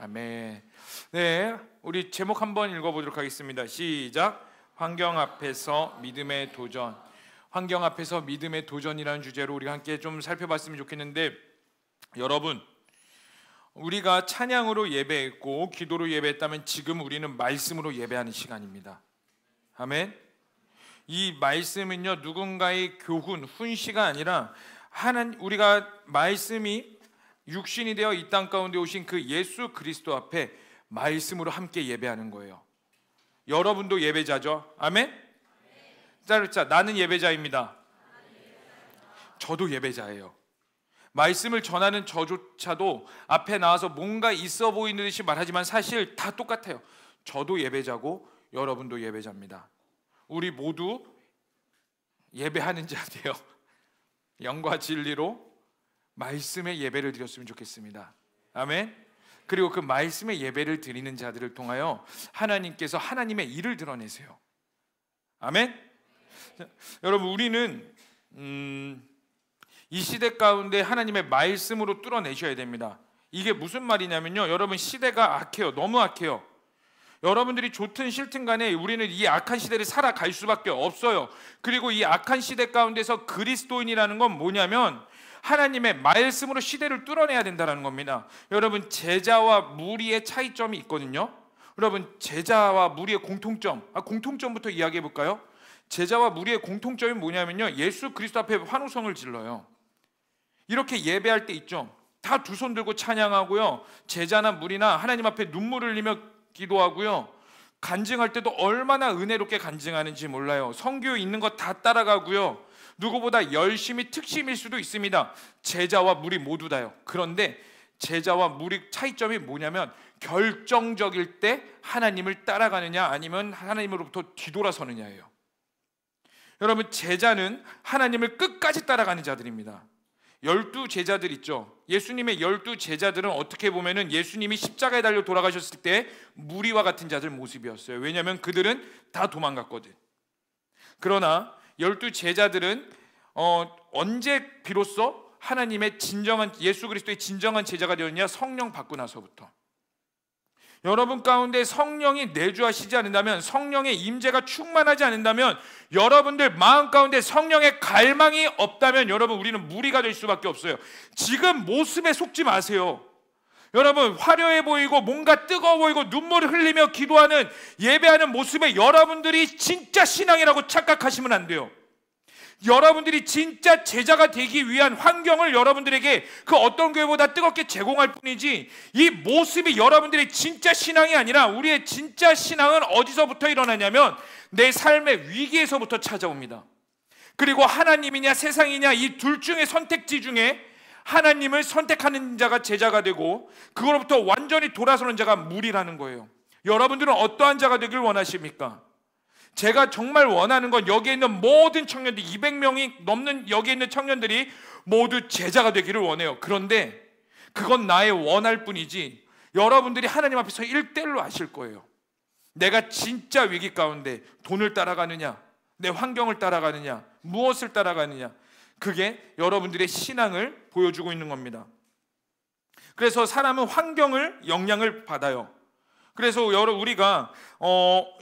아멘. 네, 우리 제목 한번 읽어보도록 하겠습니다. 시작. 환경 앞에서 믿음의 도전. 환경 앞에서 믿음의 도전이라는 주제로 우리가 함께 좀 살펴봤으면 좋겠는데, 여러분, 우리가 찬양으로 예배했고 기도로 예배했다면 지금 우리는 말씀으로 예배하는 시간입니다. 아멘. 이 말씀은요, 누군가의 교훈, 훈시가 아니라 우리가 말씀이 육신이 되어 이 땅 가운데 오신 그 예수 그리스도 앞에 말씀으로 함께 예배하는 거예요. 여러분도 예배자죠? 아멘? 자, 나는 예배자입니다. 저도 예배자예요. 말씀을 전하는 저조차도 앞에 나와서 뭔가 있어 보이는 듯이 말하지만 사실 다 똑같아요. 저도 예배자고 여러분도 예배자입니다. 우리 모두 예배하는 자들이에요. 영과 진리로 말씀의 예배를 드렸으면 좋겠습니다. 아멘. 그리고 그 말씀의 예배를 드리는 자들을 통하여 하나님께서 하나님의 일을 드러내세요. 아멘. 자, 여러분, 우리는 이 시대 가운데 하나님의 말씀으로 뚫어내셔야 됩니다. 이게 무슨 말이냐면요, 여러분, 시대가 악해요. 너무 악해요. 여러분들이 좋든 싫든 간에 우리는 이 악한 시대를 살아갈 수밖에 없어요. 그리고 이 악한 시대 가운데서 그리스도인이라는 건 뭐냐면 하나님의 말씀으로 시대를 뚫어내야 된다는 겁니다. 여러분, 제자와 무리의 차이점이 있거든요. 여러분, 제자와 무리의 공통점부터 이야기해 볼까요? 제자와 무리의 공통점이 뭐냐면요, 예수 그리스도 앞에 환호성을 질러요. 이렇게 예배할 때 있죠, 다 두 손 들고 찬양하고요, 제자나 무리나 하나님 앞에 눈물을 흘리며 기도하고요, 간증할 때도 얼마나 은혜롭게 간증하는지 몰라요. 성교 있는 거 다 따라가고요, 누구보다 열심히 특심일 수도 있습니다. 제자와 무리 모두 다요. 그런데 제자와 무리 차이점이 뭐냐면 결정적일 때 하나님을 따라가느냐 아니면 하나님으로부터 뒤돌아서느냐예요. 여러분, 제자는 하나님을 끝까지 따라가는 자들입니다. 12 제자들 있죠. 예수님의 12 제자들은 어떻게 보면은 예수님이 십자가에 달려 돌아가셨을 때 무리와 같은 자들 모습이었어요. 왜냐하면 그들은 다 도망갔거든. 그러나 12 제자들은 언제 비로소 하나님의 진정한, 예수 그리스도의 진정한 제자가 되었냐? 성령 받고 나서부터. 여러분 가운데 성령이 내주하시지 않는다면, 성령의 임재가 충만하지 않는다면, 여러분들 마음 가운데 성령의 갈망이 없다면 여러분, 우리는 무리가 될 수밖에 없어요. 지금 모습에 속지 마세요. 여러분, 화려해 보이고 뭔가 뜨거워 보이고 눈물을 흘리며 기도하는, 예배하는 모습에 여러분들이 진짜 신앙이라고 착각하시면 안 돼요. 여러분들이 진짜 제자가 되기 위한 환경을 여러분들에게 그 어떤 교회보다 뜨겁게 제공할 뿐이지, 이 모습이 여러분들의 진짜 신앙이 아니라, 우리의 진짜 신앙은 어디서부터 일어나냐면 내 삶의 위기에서부터 찾아옵니다. 그리고 하나님이냐 세상이냐, 이 둘 중에 선택지 중에 하나님을 선택하는 자가 제자가 되고, 그거로부터 완전히 돌아서는 자가 무리라는 거예요. 여러분들은 어떠한 자가 되길 원하십니까? 제가 정말 원하는 건 여기에 있는 모든 청년들, 200명이 넘는 여기에 있는 청년들이 모두 제자가 되기를 원해요. 그런데 그건 나의 원할 뿐이지, 여러분들이 하나님 앞에서 1대1로 아실 거예요. 내가 진짜 위기 가운데 돈을 따라가느냐, 내 환경을 따라가느냐, 무엇을 따라가느냐, 그게 여러분들의 신앙을 보여주고 있는 겁니다. 그래서 사람은 환경을 영향을 받아요. 그래서 우리가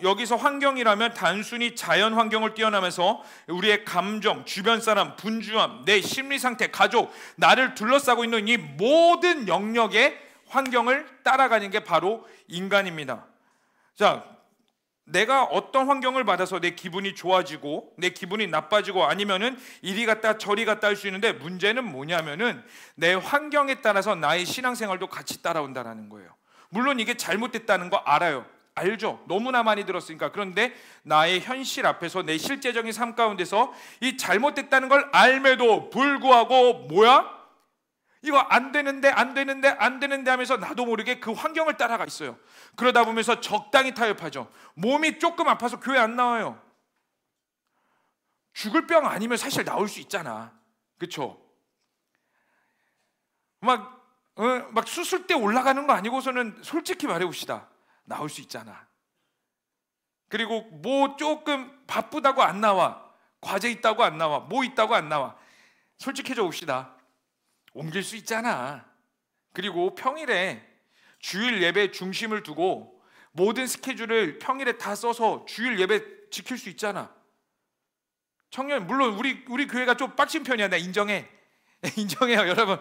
여기서 환경이라면 단순히 자연 환경을 뛰어넘어서 우리의 감정, 주변 사람, 분주함, 내 심리 상태, 가족, 나를 둘러싸고 있는 이 모든 영역의 환경을 따라가는 게 바로 인간입니다. 자, 내가 어떤 환경을 받아서 내 기분이 좋아지고 내 기분이 나빠지고 아니면은 이리 갔다 저리 갔다 할 수 있는데, 문제는 뭐냐면은 내 환경에 따라서 나의 신앙생활도 같이 따라온다는 거예요. 물론 이게 잘못됐다는 거 알죠. 너무나 많이 들었으니까. 그런데 나의 현실 앞에서 내 실제적인 삶 가운데서 이 잘못됐다는 걸 알매도 불구하고, 뭐야? 이거 안 되는데 하면서 나도 모르게 그 환경을 따라가 있어요. 그러다 보면서 적당히 타협하죠. 몸이 조금 아파서 교회 안 나와요. 죽을 병 아니면 사실 나올 수 있잖아. 그렇죠? 막 수술대 올라가는 거 아니고서는 솔직히 말해봅시다. 나올 수 있잖아. 그리고 뭐 조금 바쁘다고 안 나와, 과제 있다고 안 나와, 뭐 있다고 안 나와, 솔직해져 봅시다. 옮길 수 있잖아. 그리고 평일에 주일 예배 중심을 두고 모든 스케줄을 평일에 다 써서 주일 예배 지킬 수 있잖아. 청년, 물론 우리 교회가 좀 빡친 편이야. 나 인정해. 인정해요, 여러분.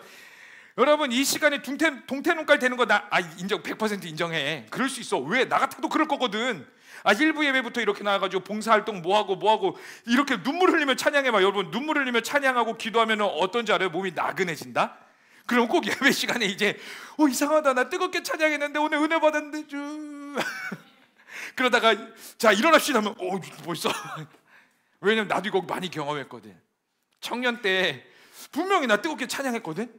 여러분, 이 시간에 동태눈깔 되는 거 나 인정, 100% 인정해. 그럴 수 있어. 왜? 나 같아도 그럴 거거든. 일부 예배부터 이렇게 나와가지고 봉사활동 뭐하고 이렇게 눈물 흘리며 찬양해봐. 여러분, 눈물 흘리며 찬양하고 기도하면 어떤지 알아요? 몸이 나그네진다? 그럼 꼭 예배 시간에 이제 이상하다, 나 뜨겁게 찬양했는데 오늘 은혜 받았는데 그러다가 자 일어납시다 하면 벌써 왜냐면 나도 이거 많이 경험했거든. 청년 때 분명히 나 뜨겁게 찬양했거든.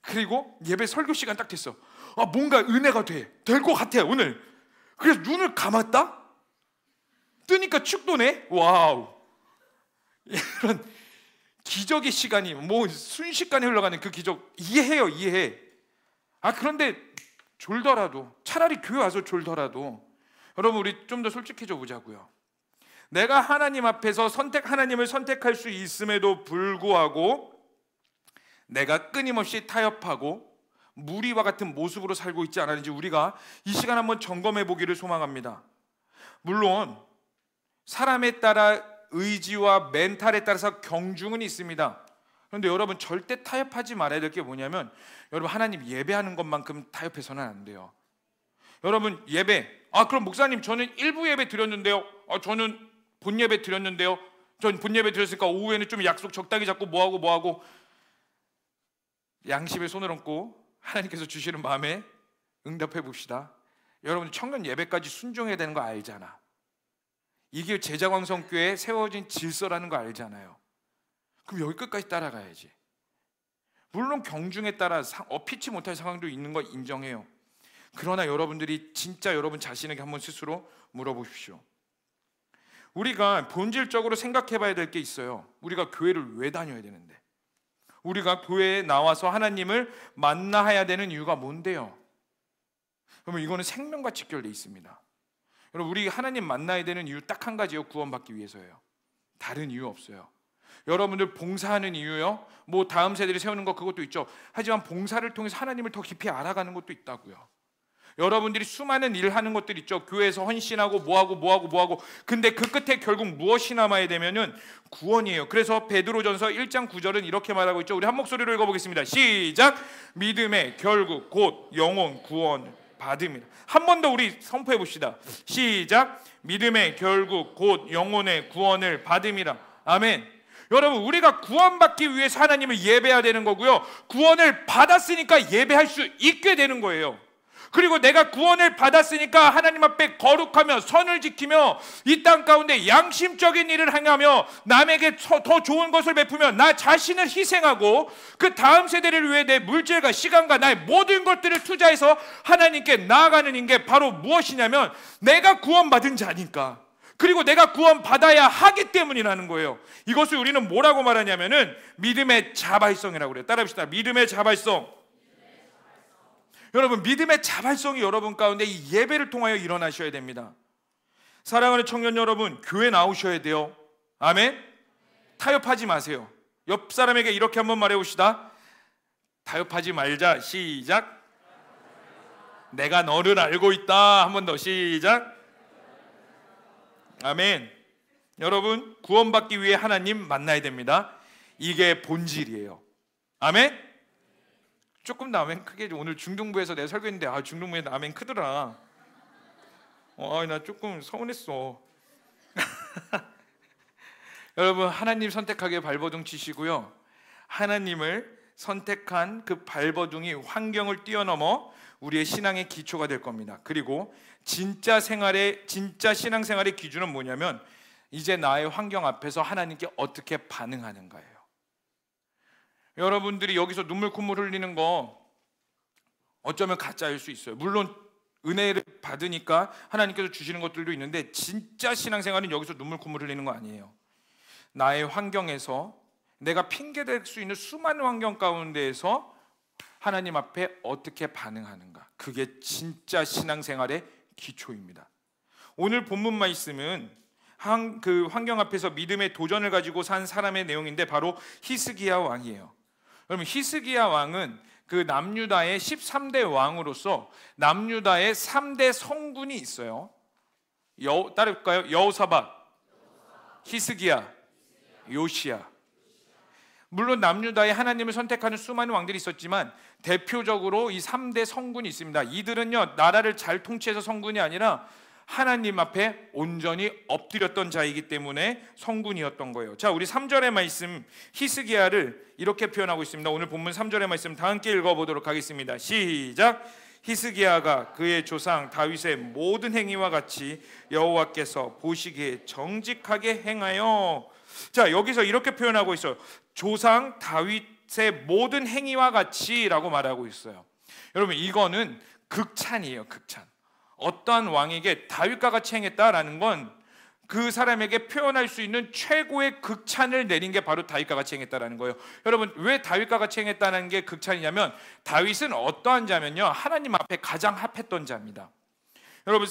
그리고 예배 설교 시간 딱 됐어. 뭔가 은혜가 될 것 같아 오늘. 그래서 눈을 감았다? 뜨니까 축도네? 와우. 이런 기적의 시간이 순식간에 흘러가는 그 기적 이해해. 그런데 졸더라도, 차라리 교회 와서 졸더라도, 여러분 우리 좀 더 솔직해져 보자고요. 내가 하나님 앞에서 하나님을 선택할 수 있음에도 불구하고 내가 끊임없이 타협하고 무리와 같은 모습으로 살고 있지 않았는지 우리가 이 시간 한번 점검해 보기를 소망합니다. 물론 사람에 따라 의지와 멘탈에 따라서 경중은 있습니다. 그런데 여러분 절대 타협하지 말아야 될 게 뭐냐면, 여러분 하나님 예배하는 것만큼 타협해서는 안 돼요. 여러분 예배, 그럼 목사님 저는 일부 예배 드렸는데요. 저는 본 예배 드렸는데요. 전 본 예배 드렸으니까 오후에는 좀 약속 적당히 잡고 뭐하고 양심에 손을 얹고 하나님께서 주시는 마음에 응답해 봅시다. 여러분 청년 예배까지 순종해야 되는 거 알잖아. 이게 제자광성교회에 세워진 질서라는 거 알잖아요. 그럼 여기 끝까지 따라가야지. 물론 경중에 따라 피치 못할 상황도 있는 거 인정해요. 그러나 여러분들이 진짜 여러분 자신에게 한번 스스로 물어보십시오. 우리가 본질적으로 생각해 봐야 될 게 있어요. 우리가 교회를 왜 다녀야 되는데, 우리가 교회에 나와서 하나님을 만나야 되는 이유가 뭔데요? 그러면 이거는 생명과 직결되어 있습니다. 여러분 우리 하나님 만나야 되는 이유 딱 한 가지요. 구원받기 위해서예요. 다른 이유 없어요. 여러분들 봉사하는 이유요, 다음 세대를 세우는 거 그것도 있죠. 하지만 봉사를 통해서 하나님을 더 깊이 알아가는 것도 있다고요. 여러분들이 수많은 일 하는 것들 있죠. 교회에서 헌신하고 뭐하고 근데 그 끝에 결국 무엇이 남아야 되면은 구원이에요. 그래서 베드로전서 1장 9절은 이렇게 말하고 있죠. 우리 한 목소리로 읽어보겠습니다. 시작. 믿음의 결국 곧 영혼 구원 받음이라. 한 번 더 우리 선포해 봅시다. 시작. 믿음의 결국 곧 영혼의 구원을 받음이라. 아멘. 여러분 우리가 구원받기 위해서 하나님을 예배해야 되는 거고요, 구원을 받았으니까 예배할 수 있게 되는 거예요. 그리고 내가 구원을 받았으니까 하나님 앞에 거룩하며 선을 지키며 이 땅 가운데 양심적인 일을 행하며 남에게 더 좋은 것을 베푸며 나 자신을 희생하고 그 다음 세대를 위해 내 물질과 시간과 나의 모든 것들을 투자해서 하나님께 나아가는 게 바로 무엇이냐면 내가 구원받은 자니까, 그리고 내가 구원받아야 하기 때문이라는 거예요. 이것을 우리는 뭐라고 말하냐면은 믿음의 자발성이라고 그래요. 따라합시다. 믿음의 자발성. 여러분 믿음의 자발성이 여러분 가운데 이 예배를 통하여 일어나셔야 됩니다. 사랑하는 청년 여러분, 교회 나오셔야 돼요. 아멘. 타협하지 마세요. 옆 사람에게 이렇게 한번 말해 봅시다. 타협하지 말자. 시작. 내가 너를 알고 있다. 한 번 더. 시작. 아멘. 여러분 구원받기 위해 하나님 만나야 됩니다. 이게 본질이에요. 아멘. 조금 더 아멘 크게. 오늘 중등부에서 내가 설교했는데 중등부에 아멘 크더라. 나 조금 서운했어. 여러분 하나님 선택하게 발버둥 치시고요, 하나님을 선택한 그 발버둥이 환경을 뛰어넘어 우리의 신앙의 기초가 될 겁니다. 그리고 진짜 신앙생활의 기준은 뭐냐면 이제 나의 환경 앞에서 하나님께 어떻게 반응하는가예요. 여러분들이 여기서 눈물 콧물 흘리는 거 어쩌면 가짜일 수 있어요. 물론 은혜를 받으니까 하나님께서 주시는 것들도 있는데 진짜 신앙생활은 여기서 눈물 콧물 흘리는 거 아니에요. 나의 환경에서 내가 핑계댈 수 있는 수많은 환경 가운데에서 하나님 앞에 어떻게 반응하는가, 그게 진짜 신앙생활의 기초입니다. 오늘 본문 말씀은 그 환경 앞에서 믿음의 도전을 가지고 산 사람의 내용인데 바로 히스기야 왕이에요. 그러면 히스기야 왕은 그 남유다의 13대 왕으로서 남유다의 3대 성군이 있어요. 따를까요? 여호사밧, 히스기야, 요시야. 물론 남유다에 하나님을 선택하는 수많은 왕들이 있었지만 대표적으로 이 3대 성군이 있습니다. 이들은요, 나라를 잘 통치해서 성군이 아니라 하나님 앞에 온전히 엎드렸던 자이기 때문에 성군이었던 거예요. 자, 우리 3절의 말씀 히스기야를 이렇게 표현하고 있습니다. 오늘 본문 3절의 말씀 다 함께 읽어보도록 하겠습니다. 시작. 히스기야가 그의 조상 다윗의 모든 행위와 같이 여호와께서 보시기에 정직하게 행하여. 자, 여기서 이렇게 표현하고 있어요. 조상 다윗의 모든 행위와 같이 라고 말하고 있어요. 여러분, 이거는 극찬이에요. 극찬. 어떠한 왕에게 다윗과 같이 행했다라는 건 그 사람에게 표현할 수 있는 최고의 극찬을 내린 게 바로 다윗과 같이 행했다라는 거예요. 여러분, 왜 다윗과 같이 행했다는 게 극찬이냐면 다윗은 어떠한 자면요, 하나님 앞에 가장 합했던 자입니다. 여러분,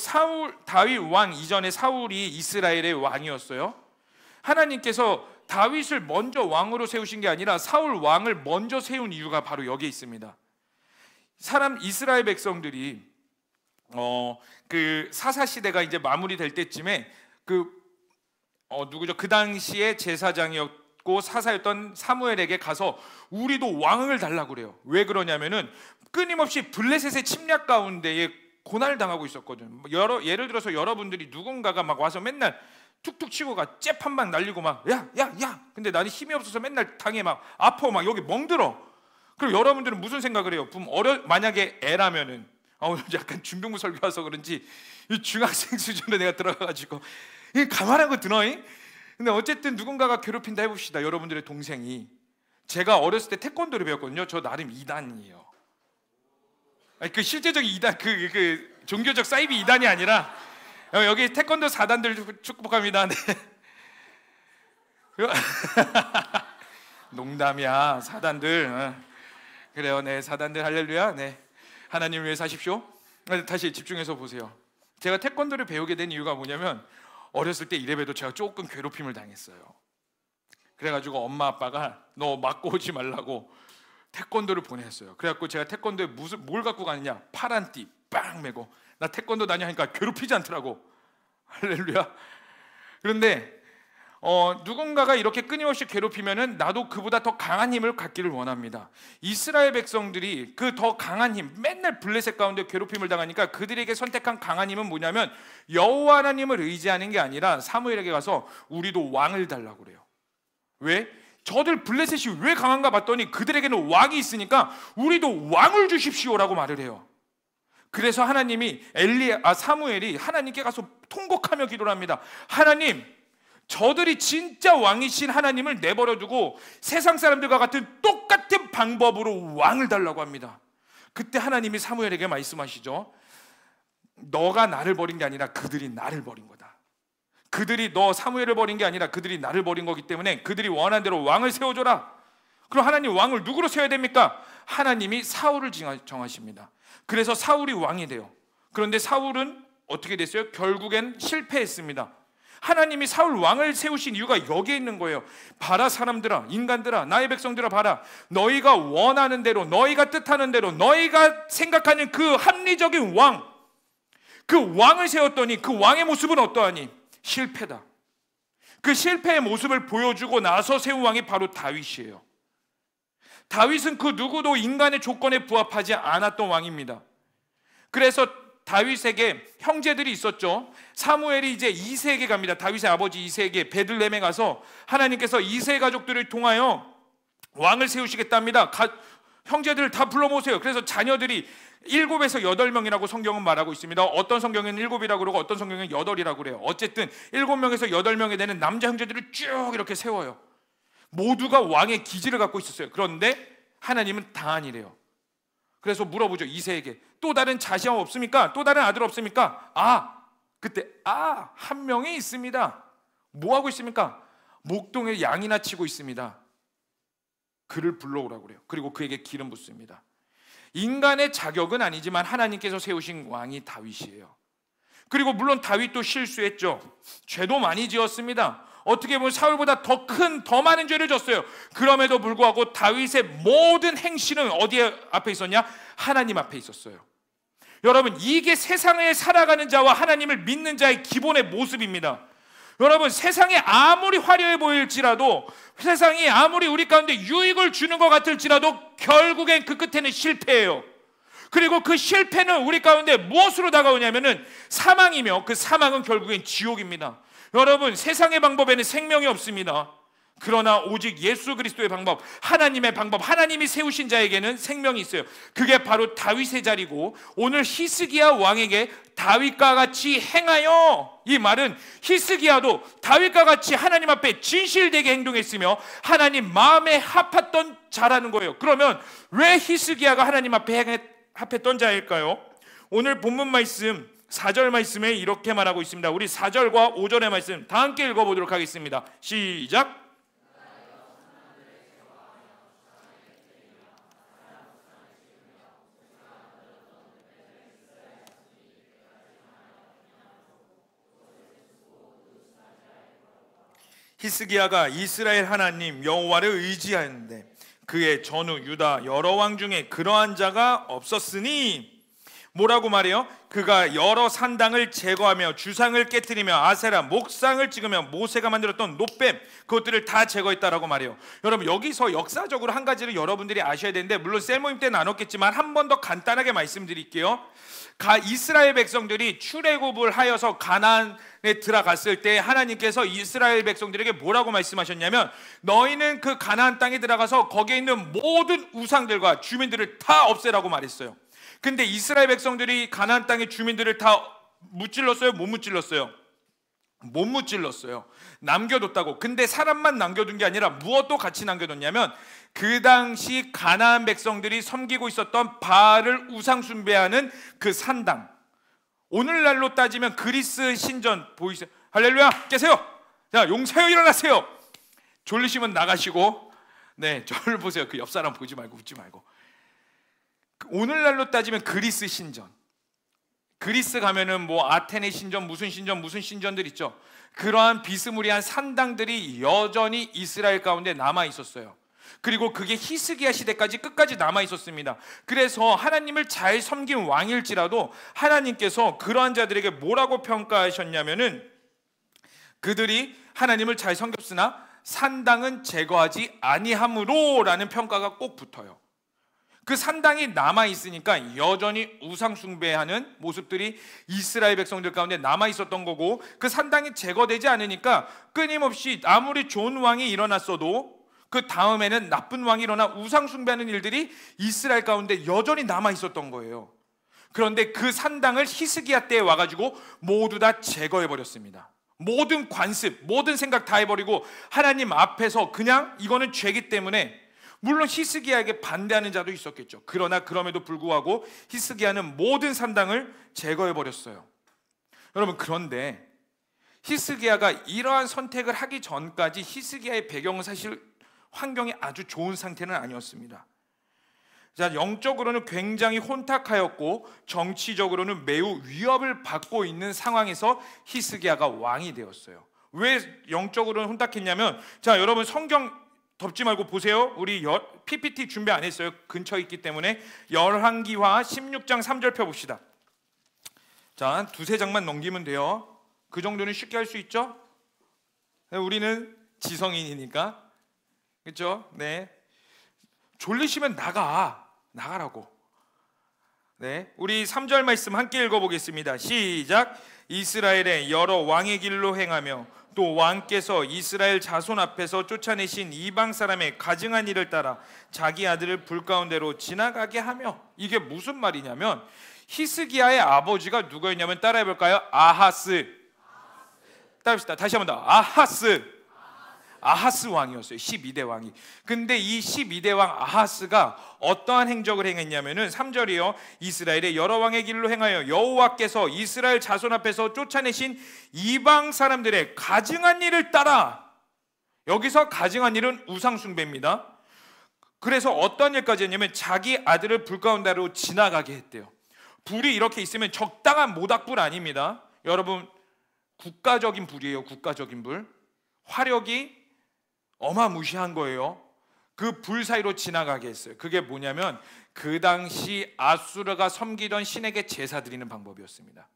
다윗 왕 이전에 사울이 이스라엘의 왕이었어요. 하나님께서 다윗을 먼저 왕으로 세우신 게 아니라 사울 왕을 먼저 세운 이유가 바로 여기에 있습니다. 이스라엘 백성들이 그 사사 시대가 이제 마무리될 때쯤에 그 당시에 제사장이었고 사사였던 사무엘에게 가서 우리도 왕을 달라고 그래요. 왜 그러냐면은 끊임없이 블레셋의 침략 가운데에 고난을 당하고 있었거든요. 예를 들어서 여러분들이 누군가가 막 와서 맨날 툭툭 치고 가, 잽 한 방 날리고 막 야. 근데 나는 힘이 없어서 맨날 당해, 막 아파, 막 여기 멍들어. 그럼 여러분들은 무슨 생각을 해요? 만약에 애라면은 약간 준비물 설교 와서 그런지 이 중학생 수준으로 내가 들어가가지고 이 가만한 거 드너잉? 근데 어쨌든 누군가가 괴롭힌다 해봅시다. 여러분들의 동생이. 제가 어렸을 때 태권도를 배웠거든요. 저 나름 2단이에요. 그 실제적인 2단, 그 종교적 사이비 2단이 아니라 여기 태권도 4단들 축복합니다. 네. 농담이야. 4단들. 그래요. 네, 4단들 할렐루야. 네. 하나님을 위해 사십시오. 다시 집중해서 보세요. 제가 태권도를 배우게 된 이유가 뭐냐면 어렸을 때 이래봬도 제가 조금 괴롭힘을 당했어요. 그래가지고 엄마 아빠가 너 맞고 오지 말라고 태권도를 보냈어요. 그래갖고 제가 태권도에 뭘 갖고 가느냐, 파란 띠 빵 메고 나 태권도 다녀하니까 괴롭히지 않더라고. 할렐루야. 그런데 누군가가 이렇게 끊임없이 괴롭히면은 나도 그보다 더 강한 힘을 갖기를 원합니다. 이스라엘 백성들이 그 더 강한 힘, 맨날 블레셋 가운데 괴롭힘을 당하니까 그들에게 선택한 강한 힘은 뭐냐면 여호와 하나님을 의지하는 게 아니라 사무엘에게 가서 우리도 왕을 달라고 그래요. 왜? 저들 블레셋이 왜 강한가 봤더니 그들에게는 왕이 있으니까 우리도 왕을 주십시오라고 말을 해요. 그래서 사무엘이 하나님께 가서 통곡하며 기도를 합니다. 하나님, 저들이 진짜 왕이신 하나님을 내버려두고 세상 사람들과 같은 똑같은 방법으로 왕을 달라고 합니다. 그때 하나님이 사무엘에게 말씀하시죠. 너가 나를 버린 게 아니라 그들이 나를 버린 거다. 그들이 너 사무엘을 버린 게 아니라 그들이 나를 버린 거기 때문에 그들이 원하는 대로 왕을 세워줘라. 그럼 하나님 왕을 누구로 세워야 됩니까? 하나님이 사울을 정하십니다. 그래서 사울이 왕이 돼요. 그런데 사울은 어떻게 됐어요? 결국엔 실패했습니다. 하나님이 사울 왕을 세우신 이유가 여기에 있는 거예요. 봐라 사람들아, 인간들아, 나의 백성들아, 봐라. 너희가 원하는 대로, 너희가 뜻하는 대로, 너희가 생각하는 그 합리적인 왕, 그 왕을 세웠더니 그 왕의 모습은 어떠하니? 실패다. 그 실패의 모습을 보여주고 나서 세운 왕이 바로 다윗이에요. 다윗은 그 누구도 인간의 조건에 부합하지 않았던 왕입니다. 그래서 다윗에게 형제들이 있었죠. 사무엘이 이제 이새에게 갑니다. 다윗의 아버지 이새에게 베들레헴에 가서 하나님께서 이새 가족들을 통하여 왕을 세우시겠답니다. 형제들을 다 불러 모으세요. 그래서 자녀들이 7에서 8명이라고 성경은 말하고 있습니다. 어떤 성경에는 7이라고 그러고 어떤 성경에는 8이라고 그래요. 어쨌든 7명에서 8명이 되는 남자 형제들을 쭉 이렇게 세워요. 모두가 왕의 기질을 갖고 있었어요. 그런데 하나님은 다 아니래요. 그래서 물어보죠. 이새에게 또 다른 자식 없습니까? 또 다른 아들 없습니까? 그때 한 명이 있습니다. 뭐 하고 있습니까? 목동에 양이나 치고 있습니다. 그를 불러오라고 그래요. 그리고 그에게 기름 붓습니다. 인간의 자격은 아니지만 하나님께서 세우신 왕이 다윗이에요. 그리고 물론 다윗도 실수했죠. 죄도 많이 지었습니다. 어떻게 보면 사울보다 더 많은 죄를 졌어요. 그럼에도 불구하고 다윗의 모든 행실은 어디 앞에 있었냐? 하나님 앞에 있었어요. 여러분, 이게 세상에 살아가는 자와 하나님을 믿는 자의 기본의 모습입니다. 여러분, 세상이 아무리 화려해 보일지라도, 세상이 아무리 우리 가운데 유익을 주는 것 같을지라도 결국엔 그 끝에는 실패예요. 그리고 그 실패는 우리 가운데 무엇으로 다가오냐면은 사망이며, 그 사망은 결국엔 지옥입니다. 여러분, 세상의 방법에는 생명이 없습니다. 그러나 오직 예수 그리스도의 방법, 하나님의 방법, 하나님이 세우신 자에게는 생명이 있어요. 그게 바로 다윗의 자리고, 오늘 히스기야 왕에게 다윗과 같이 행하여, 이 말은 히스기야도 다윗과 같이 하나님 앞에 진실되게 행동했으며 하나님 마음에 합했던 자라는 거예요. 그러면 왜 히스기야가 하나님 앞에 합했던 자일까요? 오늘 본문 말씀 4절 말씀에 이렇게 말하고 있습니다. 우리 4절과 5절의 말씀 다 함께 읽어보도록 하겠습니다. 시작. 히스기야가 이스라엘 하나님 여호와를 의지하였는데 그의 전후 유다 여러 왕 중에 그러한 자가 없었으니, 뭐라고 말해요? 그가 여러 산당을 제거하며 주상을 깨뜨리며 아세라 목상을 찍으며 모세가 만들었던 놋뱀 그것들을 다 제거했다라고 말해요. 여러분, 여기서 역사적으로 한 가지를 여러분들이 아셔야 되는데, 물론 셀모임 때 나눴겠지만 한 번 더 간단하게 말씀드릴게요. 이스라엘 백성들이 출애굽을 하여서 가나안에 들어갔을 때 하나님께서 이스라엘 백성들에게 뭐라고 말씀하셨냐면, 너희는 그 가나안 땅에 들어가서 거기에 있는 모든 우상들과 주민들을 다 없애라고 말했어요. 근데 이스라엘 백성들이 가나안 땅의 주민들을 다 무찔렀어요? 못 무찔렀어요? 못 무찔렀어요. 남겨뒀다고. 근데 사람만 남겨둔 게 아니라 무엇도 같이 남겨뒀냐면, 그 당시 가나안 백성들이 섬기고 있었던 바알을 우상 숭배하는 그 산당, 오늘날로 따지면 그리스 신전 보이세요? 할렐루야, 깨세요. 자, 용사여 일어나세요. 졸리시면 나가시고, 네, 저를 보세요. 그 옆 사람 보지 말고 웃지 말고. 오늘날로 따지면 그리스 신전, 그리스 가면은 뭐 아테네 신전, 무슨 신전들 있죠. 그러한 비스무리한 산당들이 여전히 이스라엘 가운데 남아 있었어요. 그리고 그게 히스기야 시대까지 끝까지 남아 있었습니다. 그래서 하나님을 잘 섬긴 왕일지라도 하나님께서 그러한 자들에게 뭐라고 평가하셨냐면은, 그들이 하나님을 잘 섬겼으나 산당은 제거하지 아니함으로라는 평가가 꼭 붙어요. 그 산당이 남아있으니까 여전히 우상 숭배하는 모습들이 이스라엘 백성들 가운데 남아있었던 거고, 그 산당이 제거되지 않으니까 끊임없이 아무리 좋은 왕이 일어났어도 그 다음에는 나쁜 왕이 일어나 우상 숭배하는 일들이 이스라엘 가운데 여전히 남아있었던 거예요. 그런데 그 산당을 히스기야 때에 와가지고 모두 다 제거해버렸습니다. 모든 관습, 모든 생각 다 해버리고 하나님 앞에서 그냥 이거는 죄기 때문에, 물론 히스기야에게 반대하는 자도 있었겠죠. 그러나 그럼에도 불구하고 히스기야는 모든 산당을 제거해버렸어요. 여러분, 그런데 히스기야가 이러한 선택을 하기 전까지 히스기야의 배경은 사실 환경이 아주 좋은 상태는 아니었습니다. 자, 영적으로는 굉장히 혼탁하였고 정치적으로는 매우 위협을 받고 있는 상황에서 히스기야가 왕이 되었어요. 왜 영적으로는 혼탁했냐면, 자, 여러분 성경 덮지 말고 보세요. 우리 PPT 준비 안 했어요. 근처에 있기 때문에 열왕기하 16장 3절 펴봅시다. 자, 두세 장만 넘기면 돼요. 그 정도는 쉽게 할 수 있죠? 우리는 지성인이니까. 그렇죠? 네. 졸리시면 나가라고. 네, 우리 3절 말씀 함께 읽어보겠습니다. 시작. 이스라엘의 여러 왕의 길로 행하며 또 왕께서 이스라엘 자손 앞에서 쫓아내신 이방 사람의 가증한 일을 따라 자기 아들을 불 가운데로 지나가게 하며. 이게 무슨 말이냐면, 히스기야의 아버지가 누구였냐면, 따라해볼까요? 아하스. 따라합시다. 다시 한번 더. 아하스 왕이었어요. 12대 왕이. 근데 이 12대 왕 아하스가 어떠한 행적을 행했냐면은 3절이요. 이스라엘의 여러 왕의 길로 행하여 여호와께서 이스라엘 자손 앞에서 쫓아내신 이방 사람들의 가증한 일을 따라. 여기서 가증한 일은 우상 숭배입니다. 그래서 어떤 일까지 했냐면 자기 아들을 불 가운데로 지나가게 했대요. 불이 이렇게 있으면 적당한 모닥불 아닙니다. 여러분 국가적인 불이에요. 국가적인 불. 화력이 어마무시한 거예요. 그 불 사이로 지나가게 했어요. 그게 뭐냐면 그 당시 아수르가 섬기던 신에게 제사 드리는 방법이었습니다.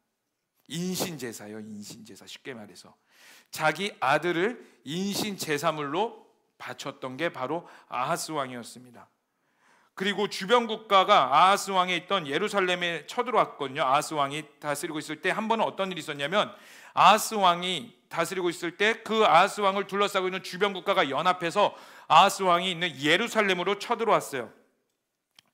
인신제사예요. 인신제사. 쉽게 말해서 자기 아들을 인신제사물로 바쳤던 게 바로 아하스 왕이었습니다. 그리고 주변 국가가 아하스 왕이 있던 예루살렘에 쳐들어왔거든요. 아하스 왕이 다스리고 있을 때 한 번은 어떤 일이 있었냐면, 아하스 왕이 다스리고 있을 때 그 아하스 왕을 둘러싸고 있는 주변 국가가 연합해서 아하스 왕이 있는 예루살렘으로 쳐들어왔어요.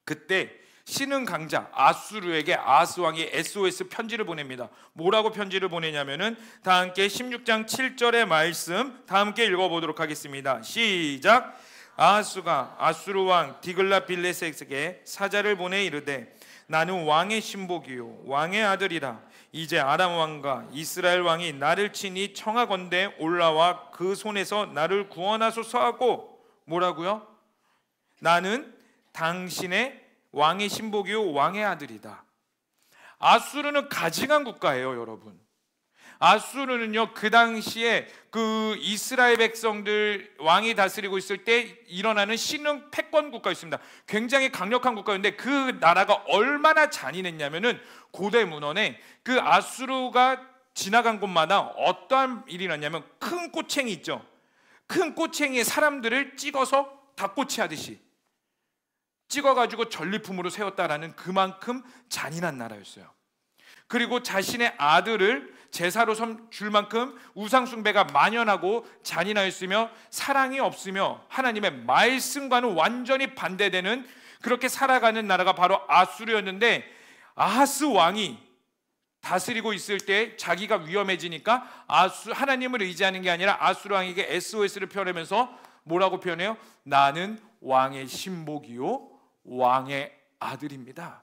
그때 신흥 강자 아수르에게 아하스 왕이 SOS 편지를 보냅니다. 뭐라고 편지를 보내냐면은 다 함께 16장 7절의 말씀 다 함께 읽어보도록 하겠습니다. 시작. 아하스가 아수르 왕 디글라빌레셋에게 사자를 보내 이르되 나는 왕의 신복이요 왕의 아들이라. 이제 아람 왕과 이스라엘 왕이 나를 치니 청하건대 올라와 그 손에서 나를 구원하소서 하고. 뭐라고요? 나는 당신의 왕의 신복이요 왕의 아들이다. 아수르는 가증한 국가예요, 여러분. 아수르는요, 그 당시에 그 이스라엘 백성들 왕이 다스리고 있을 때 일어나는 신흥 패권 국가였습니다. 굉장히 강력한 국가였는데 그 나라가 얼마나 잔인했냐면은 고대 문헌에 그 아수르가 지나간 곳마다 어떠한 일이 났냐면, 큰 꼬챙이 있죠. 큰 꼬챙이에 사람들을 찍어서 닭꼬치 하듯이 찍어가지고 전리품으로 세웠다라는 그만큼 잔인한 나라였어요. 그리고 자신의 아들을 제사로 줄 만큼 우상숭배가 만연하고 잔인하였으며 사랑이 없으며 하나님의 말씀과는 완전히 반대되는 그렇게 살아가는 나라가 바로 아수르였는데, 아하스 왕이 다스리고 있을 때 자기가 위험해지니까 하나님을 의지하는 게 아니라 아수르 왕에게 SOS를 표현하면서 뭐라고 표현해요? 나는 왕의 신복이요 왕의 아들입니다.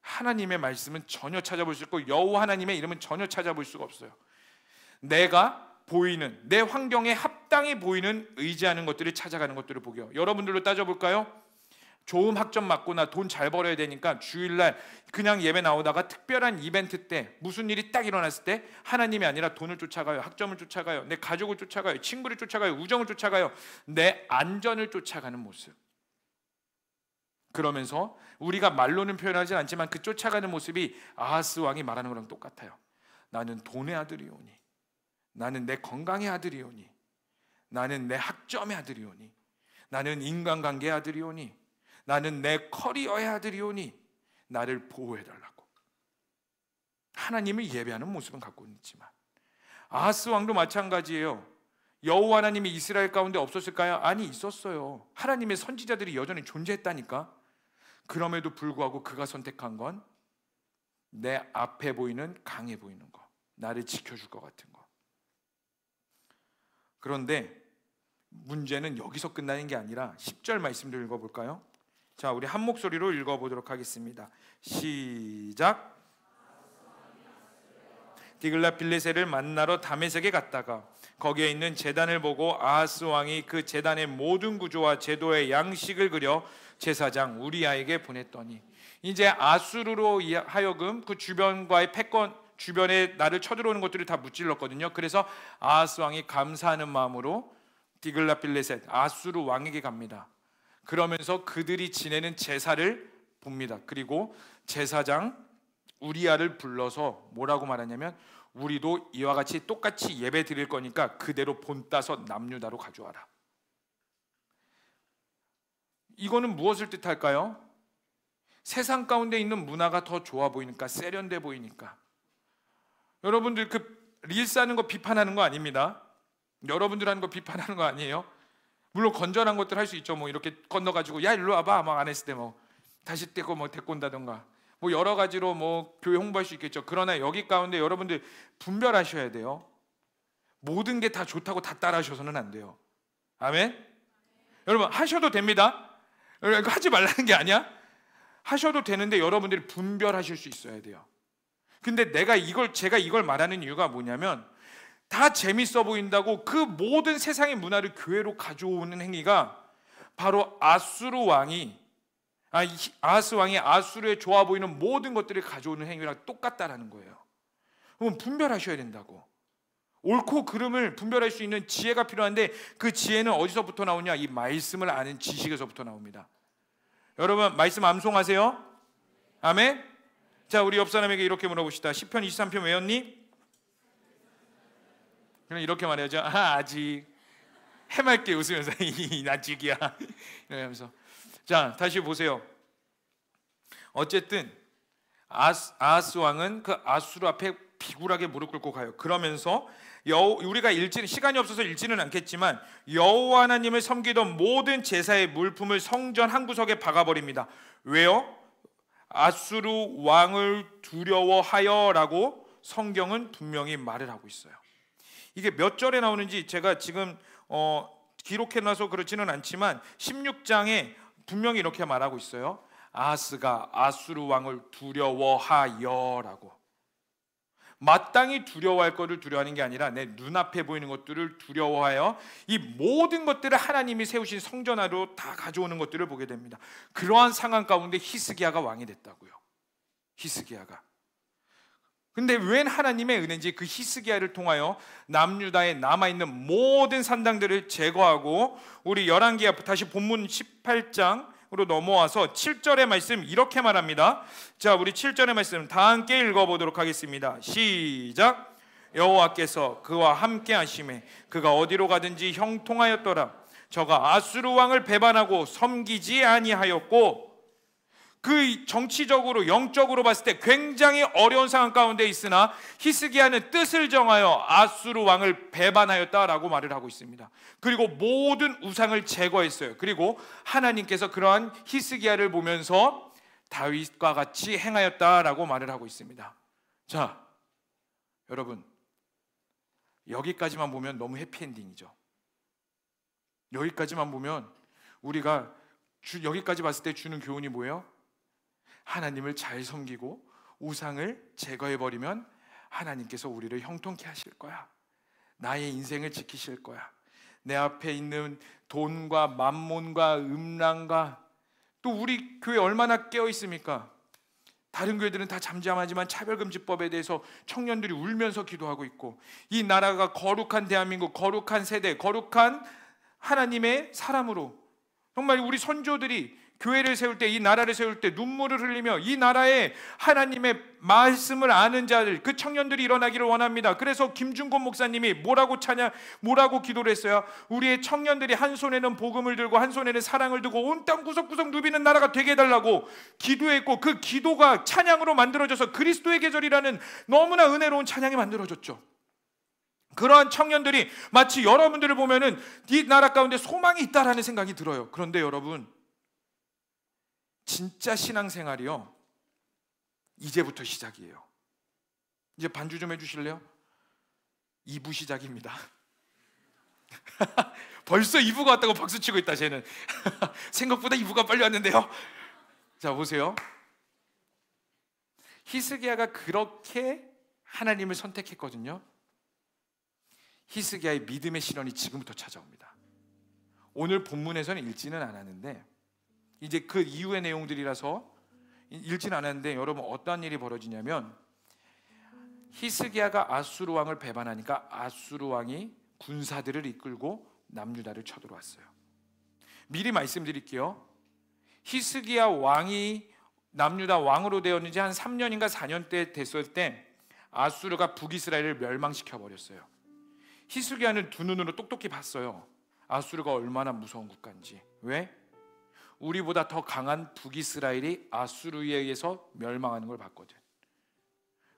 하나님의 말씀은 전혀 찾아볼 수 없고 여호와 하나님의 이름은 전혀 찾아볼 수가 없어요. 내가 보이는 내 환경에 합당히 보이는 의지하는 것들을 찾아가는 것들을 보게요. 여러분들로 따져볼까요? 좋은 학점 맞거나 돈 잘 벌어야 되니까 주일날 그냥 예배 나오다가 특별한 이벤트 때 무슨 일이 딱 일어났을 때 하나님이 아니라 돈을 쫓아가요. 학점을 쫓아가요. 내 가족을 쫓아가요. 친구를 쫓아가요. 우정을 쫓아가요. 내 안전을 쫓아가는 모습. 그러면서 우리가 말로는 표현하지 않지만 그 쫓아가는 모습이 아하스 왕이 말하는 거랑 똑같아요. 나는 돈의 아들이오니, 나는 내 건강의 아들이오니, 나는 내 학점의 아들이오니, 나는 인간관계의 아들이오니, 나는 내 커리어의 아들이오니 나를 보호해달라고 하나님을 예배하는 모습은 갖고 있지만, 아하스 왕도 마찬가지예요. 여호와 하나님이 이스라엘 가운데 없었을까요? 아니, 있었어요. 하나님의 선지자들이 여전히 존재했다니까. 그럼에도 불구하고 그가 선택한 건 내 앞에 보이는 강해 보이는 거, 나를 지켜줄 것 같은 거. 그런데 문제는 여기서 끝나는 게 아니라 10절 말씀도 읽어볼까요? 자, 우리 한 목소리로 읽어보도록 하겠습니다. 시작. 디글라빌레셋을 만나러 다메섹에 갔다가 거기에 있는 제단을 보고 아하스 왕이 그 제단의 모든 구조와 제도의 양식을 그려 제사장 우리아에게 보냈더니, 이제 아수르로 하여금 그 주변과의 패권, 주변에 나를 쳐들어오는 것들을 다 무찔렀거든요. 그래서 아하스 왕이 감사하는 마음으로 디글라빌레셋 아수르 왕에게 갑니다. 그러면서 그들이 지내는 제사를 봅니다. 그리고 제사장 우리아를 불러서 뭐라고 말하냐면, 우리도 이와 같이 똑같이 예배 드릴 거니까 그대로 본 따서 남유다로 가져와라. 이거는 무엇을 뜻할까요? 세상 가운데 있는 문화가 더 좋아 보이니까, 세련돼 보이니까. 여러분들 그 릴스 하는 거 비판하는 거 아닙니다. 여러분들 하는 거 비판하는 거 아니에요. 물론 건전한 것들 할 수 있죠. 뭐 이렇게 건너가지고 야 일로 와봐 막 안 했을 때 뭐 다시 떼고 뭐 데리고 온다던가 뭐 여러 가지로 뭐 교회 홍보할 수 있겠죠. 그러나 여기 가운데 여러분들 분별하셔야 돼요. 모든 게 다 좋다고 다 따라하셔서는 안 돼요. 아멘. 여러분 하셔도 됩니다. 하지 말라는 게 아니야. 하셔도 되는데 여러분들이 분별하실 수 있어야 돼요. 근데 제가 이걸 말하는 이유가 뭐냐면, 다 재밌어 보인다고 그 모든 세상의 문화를 교회로 가져오는 행위가 바로 아하스 왕이 아수르에 좋아 보이는 모든 것들을 가져오는 행위랑 똑같다라는 거예요. 그럼 분별하셔야 된다고. 옳고 그름을 분별할 수 있는 지혜가 필요한데 그 지혜는 어디서부터 나오냐? 이 말씀을 아는 지식에서부터 나옵니다. 여러분 말씀 암송하세요? 아멘? 자, 우리 옆 사람에게 이렇게 물어봅시다. 시편 23편 외웠니? 그럼 이렇게 말해야죠. 아직. 해맑게 웃으면서 아직이야 이러면서. 자, 다시 보세요. 어쨌든 아하스 왕은 그 아수르 앞에 비굴하게 무릎 꿇고 가요. 그러면서 우리가 읽지는, 시간이 없어서 읽지는 않겠지만, 여호와 하나님을 섬기던 모든 제사의 물품을 성전 한 구석에 박아버립니다. 왜요? 아수르 왕을 두려워하여라고 성경은 분명히 말을 하고 있어요. 이게 몇 절에 나오는지 제가 지금 기록해놔서 그렇지는 않지만 16장에 분명히 이렇게 말하고 있어요. 아하스가 아수르 왕을 두려워하여라고. 마땅히 두려워할 것을 두려워하는 게 아니라 내 눈앞에 보이는 것들을 두려워하여 이 모든 것들을 하나님이 세우신 성전 안으로 다 가져오는 것들을 보게 됩니다. 그러한 상황 가운데 히스기야가 왕이 됐다고요. 히스기야가. 근데 웬 하나님의 은혜인지 그 히스기야를 통하여 남유다에 남아있는 모든 산당들을 제거하고, 우리 열왕기야 다시 본문 18장으로 넘어와서 7절의 말씀 이렇게 말합니다. 자, 우리 7절의 말씀 다 함께 읽어보도록 하겠습니다. 시작. 여호와께서 그와 함께 하심에 그가 어디로 가든지 형통하였더라. 저가 아수르 왕을 배반하고 섬기지 아니하였고, 그 정치적으로 영적으로 봤을 때 굉장히 어려운 상황 가운데 있으나 히스기야는 뜻을 정하여 아수르 왕을 배반하였다라고 말을 하고 있습니다. 그리고 모든 우상을 제거했어요. 그리고 하나님께서 그러한 히스기야를 보면서 다윗과 같이 행하였다라고 말을 하고 있습니다. 자, 여러분, 여기까지만 보면 너무 해피엔딩이죠. 여기까지만 보면 우리가 여기까지 봤을 때 주는 교훈이 뭐예요? 하나님을 잘 섬기고 우상을 제거해버리면 하나님께서 우리를 형통케 하실 거야. 나의 인생을 지키실 거야. 내 앞에 있는 돈과 만몬과 음란과, 또 우리 교회 얼마나 깨어 있습니까? 다른 교회들은 다 잠잠하지만 차별금지법에 대해서 청년들이 울면서 기도하고 있고, 이 나라가 거룩한 대한민국, 거룩한 세대, 거룩한 하나님의 사람으로 정말 우리 선조들이 교회를 세울 때, 이 나라를 세울 때 눈물을 흘리며 이 나라에 하나님의 말씀을 아는 자들, 그 청년들이 일어나기를 원합니다. 그래서 김준곤 목사님이 뭐라고 기도를 했어요? 우리의 청년들이 한 손에는 복음을 들고 한 손에는 사랑을 들고 온 땅 구석구석 누비는 나라가 되게 해달라고 기도했고, 그 기도가 찬양으로 만들어져서 그리스도의 계절이라는 너무나 은혜로운 찬양이 만들어졌죠. 그러한 청년들이 마치 여러분들을 보면은 이 나라 가운데 소망이 있다라는 생각이 들어요. 그런데 여러분, 진짜 신앙생활이요, 이제부터 시작이에요. 이제 반주 좀 해주실래요? 2부 시작입니다. 벌써 2부가 왔다고 박수치고 있다 쟤는. 생각보다 2부가 빨리 왔는데요. 자, 보세요. 히스기야가 그렇게 하나님을 선택했거든요. 히스기야의 믿음의 실현이 지금부터 찾아옵니다. 오늘 본문에서는 읽지는 않았는데, 이제 그 이후의 내용들이라서 읽지는 않았는데, 여러분 어떤 일이 벌어지냐면, 히스기야가 아수르 왕을 배반하니까 아수르 왕이 군사들을 이끌고 남유다를 쳐들어왔어요. 미리 말씀드릴게요. 히스기야 왕이 남유다 왕으로 되었는지 한 3년인가 4년 때 됐을 때 아수르가 북이스라엘을 멸망시켜 버렸어요. 히스기야는 두 눈으로 똑똑히 봤어요. 아수르가 얼마나 무서운 국가인지. 왜? 우리보다 더 강한 북이스라엘이 아수르에 의해서 멸망하는 걸 봤거든.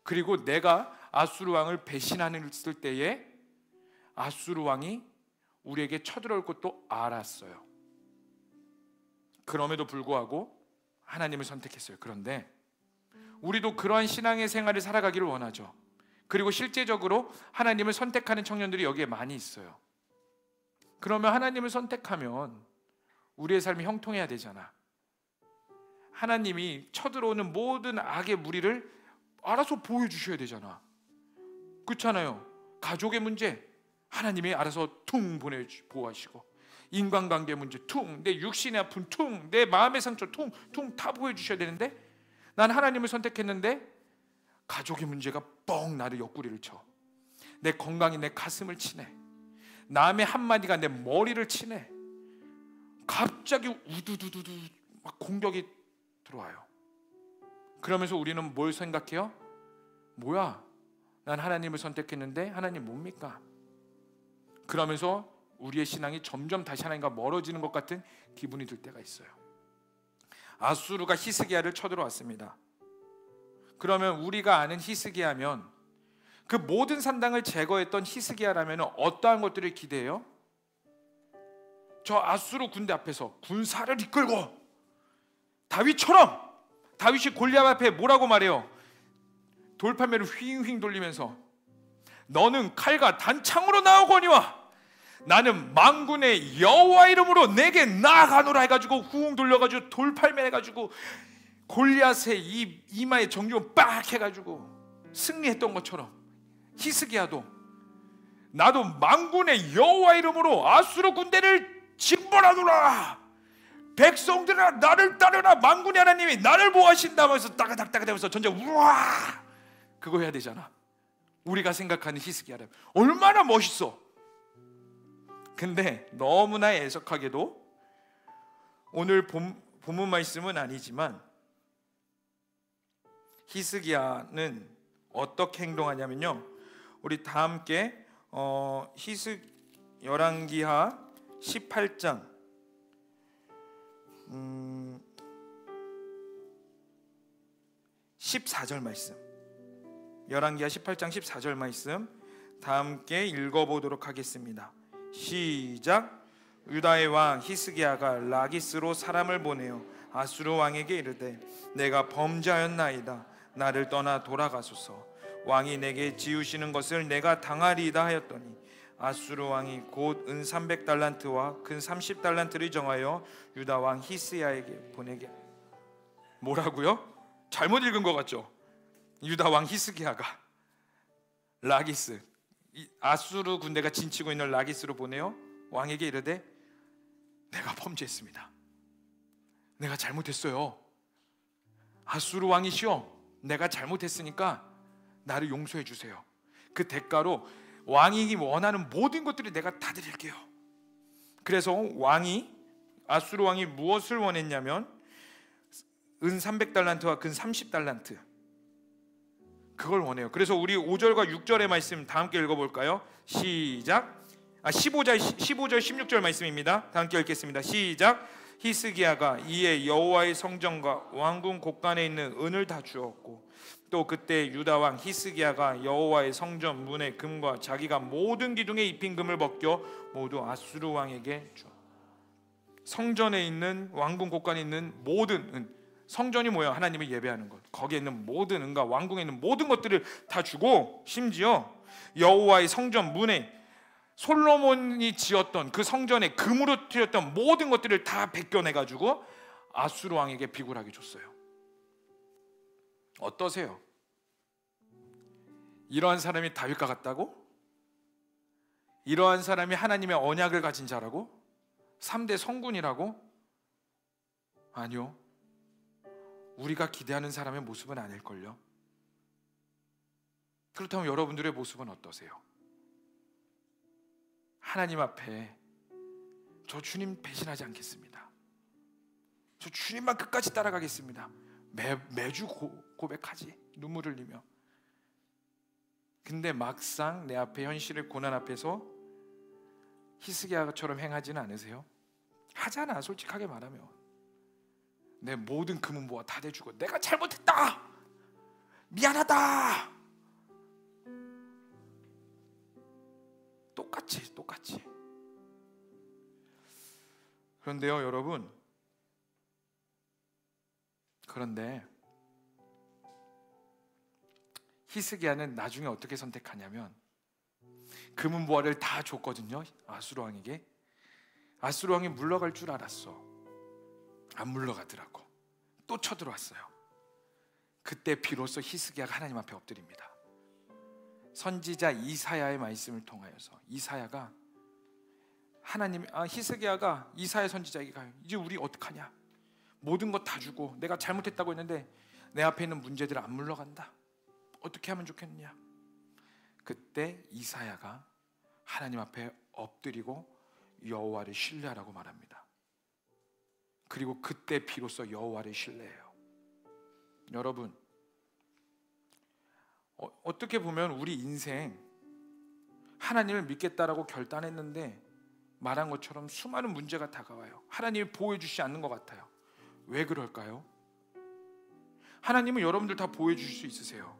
그리고 내가 아수르 왕을 배신했을 때에 아수르 왕이 우리에게 쳐들어올 것도 알았어요. 그럼에도 불구하고 하나님을 선택했어요. 그런데 우리도 그러한 신앙의 생활을 살아가기를 원하죠. 그리고 실제적으로 하나님을 선택하는 청년들이 여기에 많이 있어요. 그러면 하나님을 선택하면 우리의 삶이 형통해야 되잖아. 하나님이 쳐들어오는 모든 악의 무리를 알아서 보호해주셔야 되잖아. 그렇잖아요. 가족의 문제 하나님이 알아서 퉁 보호하시고, 인간관계 문제 퉁, 내 육신의 아픔 퉁, 내 마음의 상처 퉁 다 보호해주셔야 되는데, 난 하나님을 선택했는데 가족의 문제가 뻥 나를 옆구리를 쳐. 내 건강이 내 가슴을 치네. 남의 한마디가 내 머리를 치네. 갑자기 우두두두두 막 공격이 들어와요. 그러면서 우리는 뭘 생각해요? 뭐야, 난 하나님을 선택했는데 하나님 뭡니까? 그러면서 우리의 신앙이 점점 다시 하나님과 멀어지는 것 같은 기분이 들 때가 있어요. 아수르가 히스기야를 쳐들어왔습니다. 그러면 우리가 아는 히스기야면, 그 모든 산당을 제거했던 히스기야라면 어떠한 것들을 기대해요? 저 아수르 군대 앞에서 군사를 이끌고 다윗처럼, 다윗이 골리앗 앞에 뭐라고 말해요? 돌팔매를 휘잉휘잉 돌리면서 너는 칼과 단창으로 나오거니와 나는 만군의 여호와 이름으로 내게 나아가노라 해가지고 후웅 돌려가지고 돌팔매 해가지고 골리앗의 이마에 정중을 빡 해가지고 승리했던 것처럼, 히스기야도 나도 만군의 여호와 이름으로 아수르 군대를 징벌하노라, 백성들아 나를 따르라, 만군의 하나님이 나를 보호하신다면서 따가닥따가닥하면서 전쟁 우와, 그거 해야 되잖아. 우리가 생각하는 히스기야라면 얼마나 멋있어. 근데 너무나 애석하게도 오늘 본문 말씀은 아니지만 히스기야는 어떻게 행동하냐면요, 우리 다 함께 열왕기하 18장 14절 말씀, 열왕기하 18장 14절 말씀 다 함께 읽어보도록 하겠습니다. 시작. 유다의 왕 히스기야가 라기스로 사람을 보내어 아수르 왕에게 이르되 내가 범죄하였나이다. 나를 떠나 돌아가소서. 왕이 내게 지우시는 것을 내가 당하리이다 하였더니 아수르 왕이 곧 은 300달란트와 금 30달란트를 정하여 유다 왕 히스기야에게 보내게. 뭐라고요? 잘못 읽은 것 같죠? 유다 왕 히스기야가 라기스, 아수르 군대가 진치고 있는 라기스로 보내요. 왕에게 이르되 내가 범죄했습니다. 내가 잘못했어요. 아수르 왕이시여, 내가 잘못했으니까 나를 용서해 주세요. 그 대가로 왕이 원하는 모든 것들을 내가 다 드릴게요. 그래서 아수르 왕이 무엇을 원했냐면 은 300달란트와 금 30달란트, 그걸 원해요. 그래서 우리 5절과 6절의 말씀 다 함께 읽어볼까요? 시작. 15절 16절 말씀입니다. 다 함께 읽겠습니다. 시작. 히스기야가 이에 여호와의 성전과 왕궁 곳간에 있는 은을 다 주었고 또 그때 유다 왕 히스기야가 여호와의 성전 문의 금과 자기가 모든 기둥에 입힌 금을 벗겨 모두 아수르 왕에게 주었다. 성전에 있는, 왕궁 곳간에 있는 모든 은, 성전이 뭐예요? 하나님을 예배하는 것. 거기에 있는 모든 은과 왕궁에 있는 모든 것들을 다 주고, 심지어 여호와의 성전 문에 솔로몬이 지었던 그 성전에 금으로 튀었던 모든 것들을 다 벗겨내가지고 아수르 왕에게 비굴하게 줬어요. 어떠세요? 이러한 사람이 다윗과 같다고? 이러한 사람이 하나님의 언약을 가진 자라고? 3대 성군이라고? 아니요, 우리가 기대하는 사람의 모습은 아닐걸요. 그렇다면 여러분들의 모습은 어떠세요? 하나님 앞에 저 주님 배신하지 않겠습니다. 저 주님만 끝까지 따라가겠습니다. 매주 고백하지, 눈물 흘리며. 근데 막상 내 앞에 현실의 고난 앞에서 히스기야처럼 행하지는 않으세요? 하잖아, 솔직하게 말하면. 내 모든 금은 모아 다 대주고 내가 잘못했다, 미안하다, 똑같이. 그런데요 여러분, 그런데 히스기야는 나중에 어떻게 선택하냐면 금은 보화를 다 줬거든요. 아수르 왕에게. 아수르 왕이 물러갈 줄 알았어. 안 물러가더라고. 또 쳐들어왔어요. 그때 비로소 히스기야가 하나님 앞에 엎드립니다. 선지자 이사야의 말씀을 통하여서 이사야가 히스기야가 이사야 선지자에게 가요. 이제 우리 어떡하냐? 모든 것 다 주고 내가 잘못했다고 했는데 내 앞에 있는 문제들 안 물러간다. 어떻게 하면 좋겠느냐? 그때 이사야가 하나님 앞에 엎드리고 여호와를 신뢰하라고 말합니다. 그리고 그때 비로소 여호와를 신뢰해요. 여러분, 어떻게 보면 우리 인생 하나님을 믿겠다라고 결단했는데 말한 것처럼 수많은 문제가 다가와요. 하나님이 보호해 주시지 않는 것 같아요. 왜 그럴까요? 하나님은 여러분들 다 보호해 주실 수 있으세요.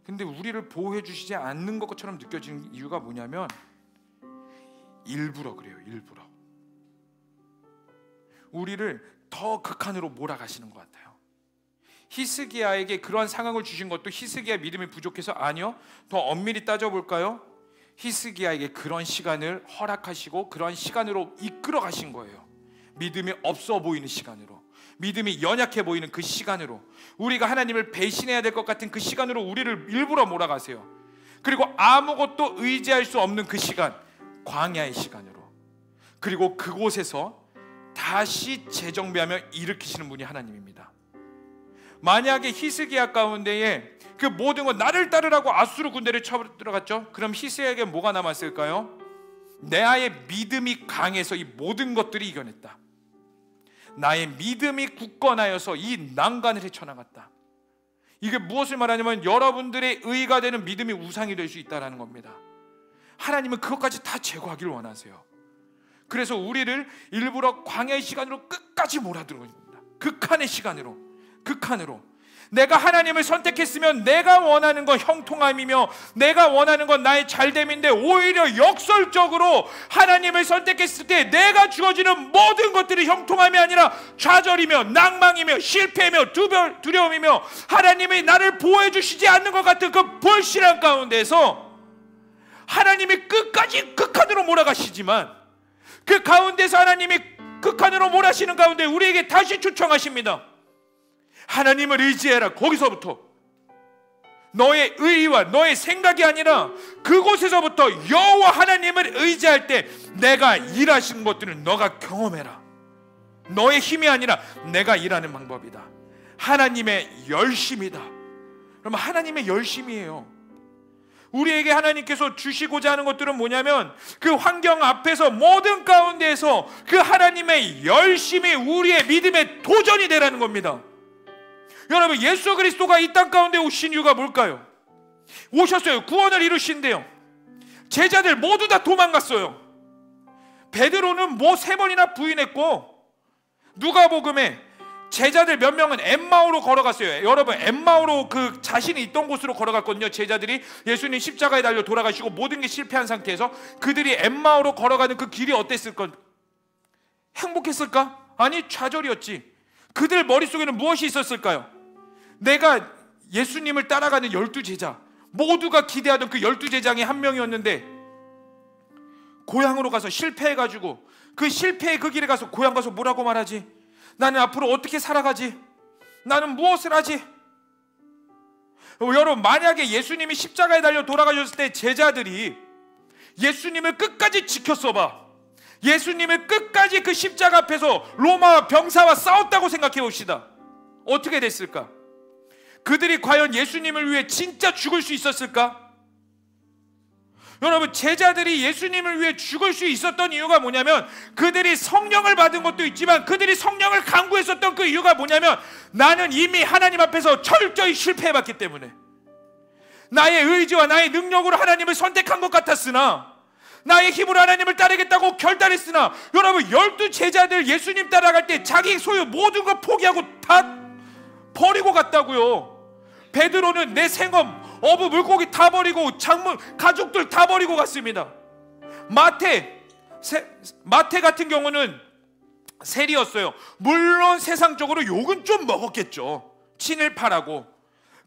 근데 우리를 보호해 주시지 않는 것처럼 느껴지는 이유가 뭐냐면 일부러 그래요. 일부러 우리를 더 극한으로 몰아가시는 것 같아요. 히스기야에게 그러한 상황을 주신 것도 히스기야 믿음이 부족해서? 아니요. 더 엄밀히 따져볼까요? 히스기야에게 그런 시간을 허락하시고 그런 시간으로 이끌어 가신 거예요. 믿음이 없어 보이는 시간으로, 믿음이 연약해 보이는 그 시간으로, 우리가 하나님을 배신해야 될 것 같은 그 시간으로 우리를 일부러 몰아가세요. 그리고 아무것도 의지할 수 없는 그 시간, 광야의 시간으로, 그리고 그곳에서 다시 재정비하며 일으키시는 분이 하나님입니다. 만약에 히스기야 가운데에 그 모든 것 나를 따르라고 아수르 군대를 쳐들어갔죠. 그럼 히스기야에게 뭐가 남았을까요? 나의 믿음이 강해서 이 모든 것들이 이겨냈다. 나의 믿음이 굳건하여서 이 난간을 헤쳐나갔다. 이게 무엇을 말하냐면 여러분들의 의가 되는 믿음이 우상이 될 수 있다는 겁니다. 하나님은 그것까지 다 제거하기를 원하세요. 그래서 우리를 일부러 광야의 시간으로 끝까지 몰아들어옵니다. 극한의 시간으로, 극한으로. 내가 하나님을 선택했으면 내가 원하는 건 형통함이며 내가 원하는 건 나의 잘됨인데 오히려 역설적으로 하나님을 선택했을 때 내가 주어지는 모든 것들이 형통함이 아니라 좌절이며 낭망이며 실패며 두려움이며 하나님이 나를 보호해 주시지 않는 것 같은 그 불신앙 가운데서 하나님이 끝까지 극한으로 몰아가시지만 그 가운데서 하나님이 극한으로 몰아시는 가운데 우리에게 다시 초청하십니다. 하나님을 의지해라. 거기서부터 너의 의와 너의 생각이 아니라 그곳에서부터 여호와 하나님을 의지할 때 내가 일하시는 것들은 너가 경험해라. 너의 힘이 아니라 내가 일하는 방법이다. 하나님의 열심이다. 그러면 하나님의 열심이에요. 우리에게 하나님께서 주시고자 하는 것들은 뭐냐면 그 환경 앞에서 모든 가운데에서 그 하나님의 열심이 우리의 믿음의 도전이 되라는 겁니다. 여러분, 예수 그리스도가 이 땅 가운데 오신 이유가 뭘까요? 오셨어요. 구원을 이루신대요. 제자들 모두 다 도망갔어요. 베드로는 뭐 3번이나 부인했고 누가복음에 제자들 몇 명은 엠마오로 걸어갔어요. 여러분, 엠마오로 그 자신이 있던 곳으로 걸어갔거든요. 제자들이 예수님 십자가에 달려 돌아가시고 모든 게 실패한 상태에서 그들이 엠마오로 걸어가는 그 길이 어땠을까? 행복했을까? 아니, 좌절이었지. 그들 머릿속에는 무엇이 있었을까요? 내가 예수님을 따라가는 12제자, 모두가 기대하던 그 12제자 중에 한 명이었는데 고향으로 가서 실패해가지고 그 실패의 그 길에 가서 고향 가서 뭐라고 말하지? 나는 앞으로 어떻게 살아가지? 나는 무엇을 하지? 여러분, 만약에 예수님이 십자가에 달려 돌아가셨을 때 제자들이 예수님을 끝까지 지켰어봐, 예수님을 끝까지 그 십자가 앞에서 로마 병사와 싸웠다고 생각해 봅시다. 어떻게 됐을까? 그들이 과연 예수님을 위해 진짜 죽을 수 있었을까? 여러분, 제자들이 예수님을 위해 죽을 수 있었던 이유가 뭐냐면 그들이 성령을 받은 것도 있지만 그들이 성령을 간구했었던 그 이유가 뭐냐면 나는 이미 하나님 앞에서 철저히 실패해봤기 때문에, 나의 의지와 나의 능력으로 하나님을 선택한 것 같았으나, 나의 힘으로 하나님을 따르겠다고 결단했으나, 여러분, 12제자들 예수님 따라갈 때 자기 소유 모든 거 포기하고 다 버리고 갔다고요. 베드로는 내 생업, 어부, 물고기 다 버리고 장문, 가족들 다 버리고 갔습니다. 마태 같은 경우는 세리였어요. 물론 세상적으로 욕은 좀 먹었겠죠. 친일파라고.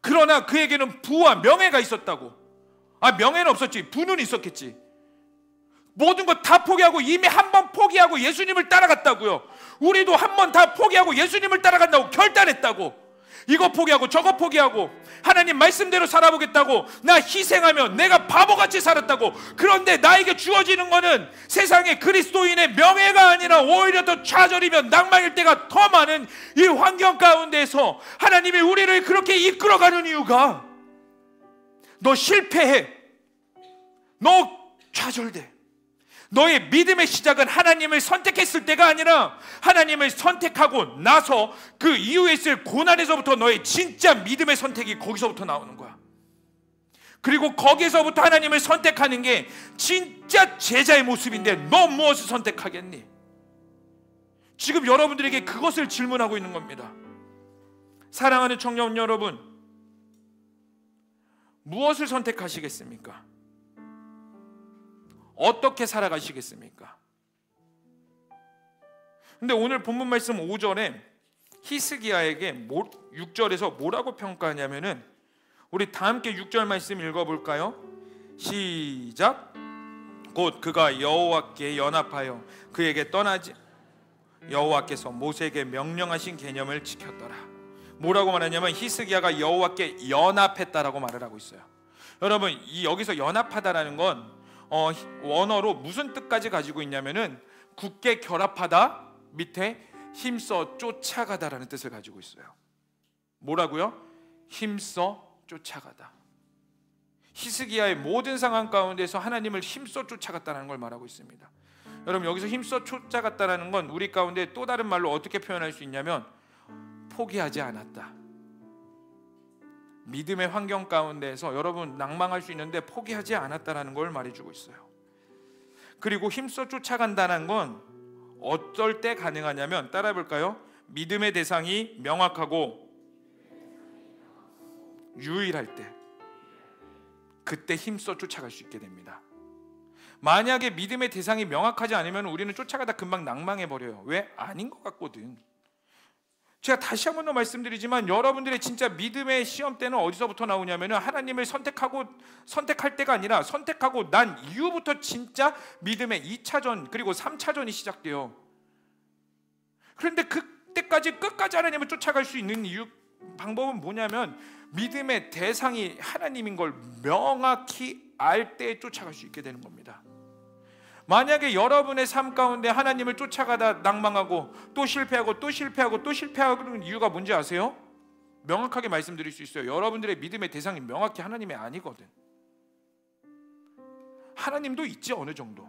그러나 그에게는 부와 명예가 있었다고. 명예는 없었지, 부는 있었겠지. 모든 것 다 포기하고 이미 한 번 포기하고 예수님을 따라갔다고요. 우리도 한 번 다 포기하고 예수님을 따라간다고 결단했다고. 이거 포기하고 저거 포기하고 하나님 말씀대로 살아보겠다고 나 희생하며 내가 바보같이 살았다고. 그런데 나에게 주어지는 거는 세상의 그리스도인의 명예가 아니라 오히려 더 좌절이며 낭망일 때가 더 많은 이 환경 가운데서 하나님이 우리를 그렇게 이끌어가는 이유가 너 실패해. 너 좌절돼. 너의 믿음의 시작은 하나님을 선택했을 때가 아니라 하나님을 선택하고 나서 그 이후에 있을 고난에서부터 너의 진짜 믿음의 선택이 거기서부터 나오는 거야. 그리고 거기서부터 하나님을 선택하는 게 진짜 제자의 모습인데 너 무엇을 선택하겠니? 지금 여러분들에게 그것을 질문하고 있는 겁니다. 사랑하는 청년 여러분, 무엇을 선택하시겠습니까? 어떻게 살아가시겠습니까? 근데 오늘 본문 말씀 5절에 히스기야에게 6절에서 뭐라고 평가하냐면은, 우리 다 함께 6절 말씀 읽어볼까요? 시작. 곧 그가 여호와께 연합하여 그에게 떠나지 여호와께서 모세에게 명령하신 개념을 지켰더라. 뭐라고 말하냐면 히스기야가 여호와께 연합했다라고 말을 하고 있어요. 여러분, 이 여기서 연합하다라는 건 원어로 무슨 뜻까지 가지고 있냐면은 굳게 결합하다 밑에 힘써 쫓아가다라는 뜻을 가지고 있어요. 뭐라고요? 힘써 쫓아가다. 히스기야의 모든 상황 가운데서 하나님을 힘써 쫓아갔다는 걸 말하고 있습니다. 여러분, 여기서 힘써 쫓아갔다는 건 우리 가운데 또 다른 말로 어떻게 표현할 수 있냐면 포기하지 않았다. 믿음의 환경 가운데에서 여러분 낭망할 수 있는데 포기하지 않았다는 걸 말해주고 있어요. 그리고 힘써 쫓아간다는 건 어떨 때 가능하냐면, 따라해 볼까요? 믿음의 대상이 명확하고 유일할 때, 그때 힘써 쫓아갈 수 있게 됩니다. 만약에 믿음의 대상이 명확하지 않으면 우리는 쫓아가다 금방 낭망해버려요. 왜? 아닌 것 같거든. 제가 다시 한 번 더 말씀드리지만 여러분들의 진짜 믿음의 시험 때는 어디서부터 나오냐면 하나님을 선택할 때가 아니라 선택하고 난 이후부터 진짜 믿음의 2차전 그리고 3차전이 시작돼요. 그런데 그때까지 끝까지 하나님을 쫓아갈 수 있는 방법은 뭐냐면 믿음의 대상이 하나님인 걸 명확히 알 때 쫓아갈 수 있게 되는 겁니다. 만약에 여러분의 삶 가운데 하나님을 쫓아가다 낭망하고 또 실패하고 또 실패하고 또 실패하는 이유가 뭔지 아세요? 명확하게 말씀드릴 수 있어요. 여러분들의 믿음의 대상이 명확히 하나님이 아니거든. 하나님도 있지 어느 정도.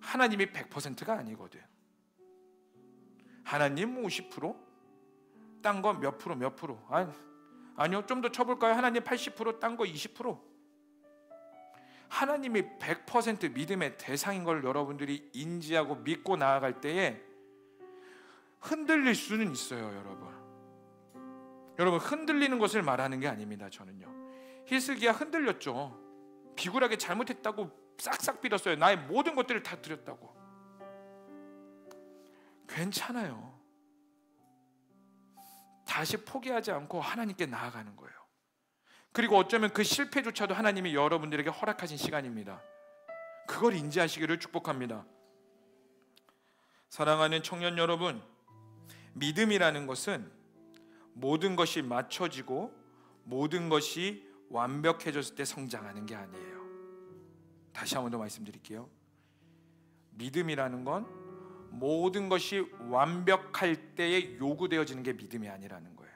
하나님이 100%가 아니거든. 하나님 50%? 딴 거 몇 프로 몇 프로? 아니요, 좀 더 쳐볼까요? 하나님 80%, 딴 거 20%? 하나님이 100% 믿음의 대상인 걸 여러분들이 인지하고 믿고 나아갈 때에 흔들릴 수는 있어요. 여러분 흔들리는 것을 말하는 게 아닙니다. 저는요, 히스기야 흔들렸죠. 비굴하게 잘못했다고 싹싹 빌었어요. 나의 모든 것들을 다 드렸다고. 괜찮아요. 다시 포기하지 않고 하나님께 나아가는 거예요. 그리고 어쩌면 그 실패조차도 하나님이 여러분들에게 허락하신 시간입니다. 그걸 인지하시기를 축복합니다. 사랑하는 청년 여러분, 믿음이라는 것은 모든 것이 맞춰지고 모든 것이 완벽해졌을 때 성장하는 게 아니에요. 다시 한 번 더 말씀드릴게요. 믿음이라는 건 모든 것이 완벽할 때에 요구되어지는 게 믿음이 아니라는 거예요.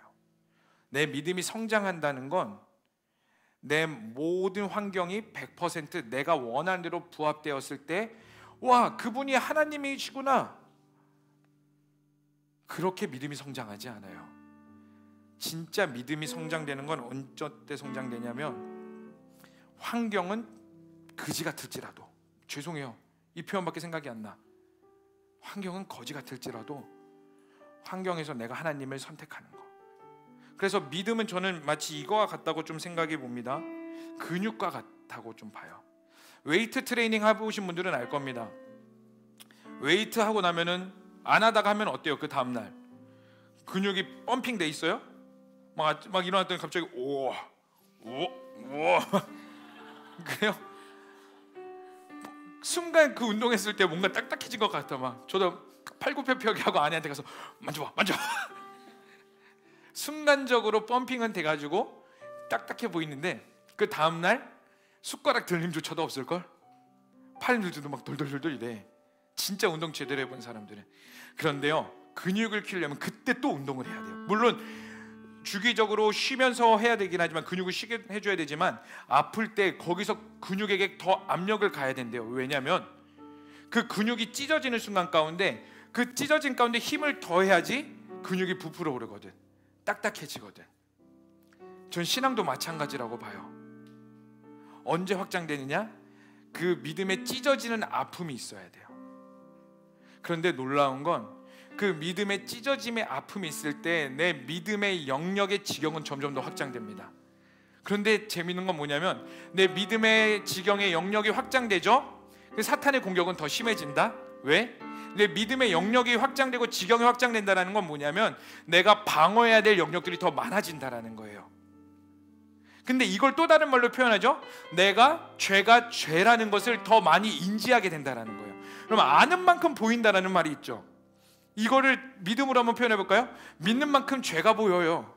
내 믿음이 성장한다는 건 내 모든 환경이 100% 내가 원하는 대로 부합되었을 때, 와, 그분이 하나님이시구나, 그렇게 믿음이 성장하지 않아요. 진짜 믿음이 성장되는 건 언제 성장되냐면, 환경은 그지 같을지라도, 죄송해요, 이 표현밖에 생각이 안 나. 환경은 거지 같을지라도 환경에서 내가 하나님을 선택하는 거. 그래서 믿음은 저는 마치 이거와 같다고 좀 생각해 봅니다. 근육과 같다고 좀 봐요. 웨이트 트레이닝 해보신 분들은 알 겁니다. 웨이트 하고 나면은 안 하다가 하면 어때요? 그 다음날 근육이 펌핑 돼 있어요? 막 일어났더니 갑자기 우와 그래요? 순간 그 운동했을 때 뭔가 딱딱해진 것 같아. 막 저도 팔굽혀펴기 하고 아내한테 가서 만져봐 순간적으로 펌핑은 돼가지고 딱딱해 보이는데 그 다음날 숟가락 들림조차도 없을걸? 팔들도 막 돌돌돌돌 이래. 진짜 운동 제대로 해본 사람들은. 그런데요, 근육을 키우려면 그때 또 운동을 해야 돼요. 물론 주기적으로 쉬면서 해야 되긴 하지만, 근육을 쉬게 해줘야 되지만, 아플 때 거기서 근육에게 더 압력을 가야 된대요. 왜냐하면 그 근육이 찢어지는 순간 가운데, 그 찢어진 가운데 힘을 더해야지 근육이 부풀어 오르거든, 딱딱해지거든. 전 신앙도 마찬가지라고 봐요. 언제 확장되느냐? 그 믿음에 찢어지는 아픔이 있어야 돼요. 그런데 놀라운 건, 그 믿음의 찢어짐의 아픔이 있을 때 내 믿음의 영역의 지경은 점점 더 확장됩니다. 그런데 재밌는 건 뭐냐면, 내 믿음의 지경의 영역이 확장되죠? 사탄의 공격은 더 심해진다. 왜? 내 믿음의 영역이 확장되고 지경이 확장된다는 건 뭐냐면, 내가 방어해야 될 영역들이 더 많아진다는 거예요. 근데 이걸 또 다른 말로 표현하죠. 내가 죄가 죄라는 것을 더 많이 인지하게 된다는 거예요. 그러면 아는 만큼 보인다라는 말이 있죠. 이거를 믿음으로 한번 표현해 볼까요? 믿는 만큼 죄가 보여요.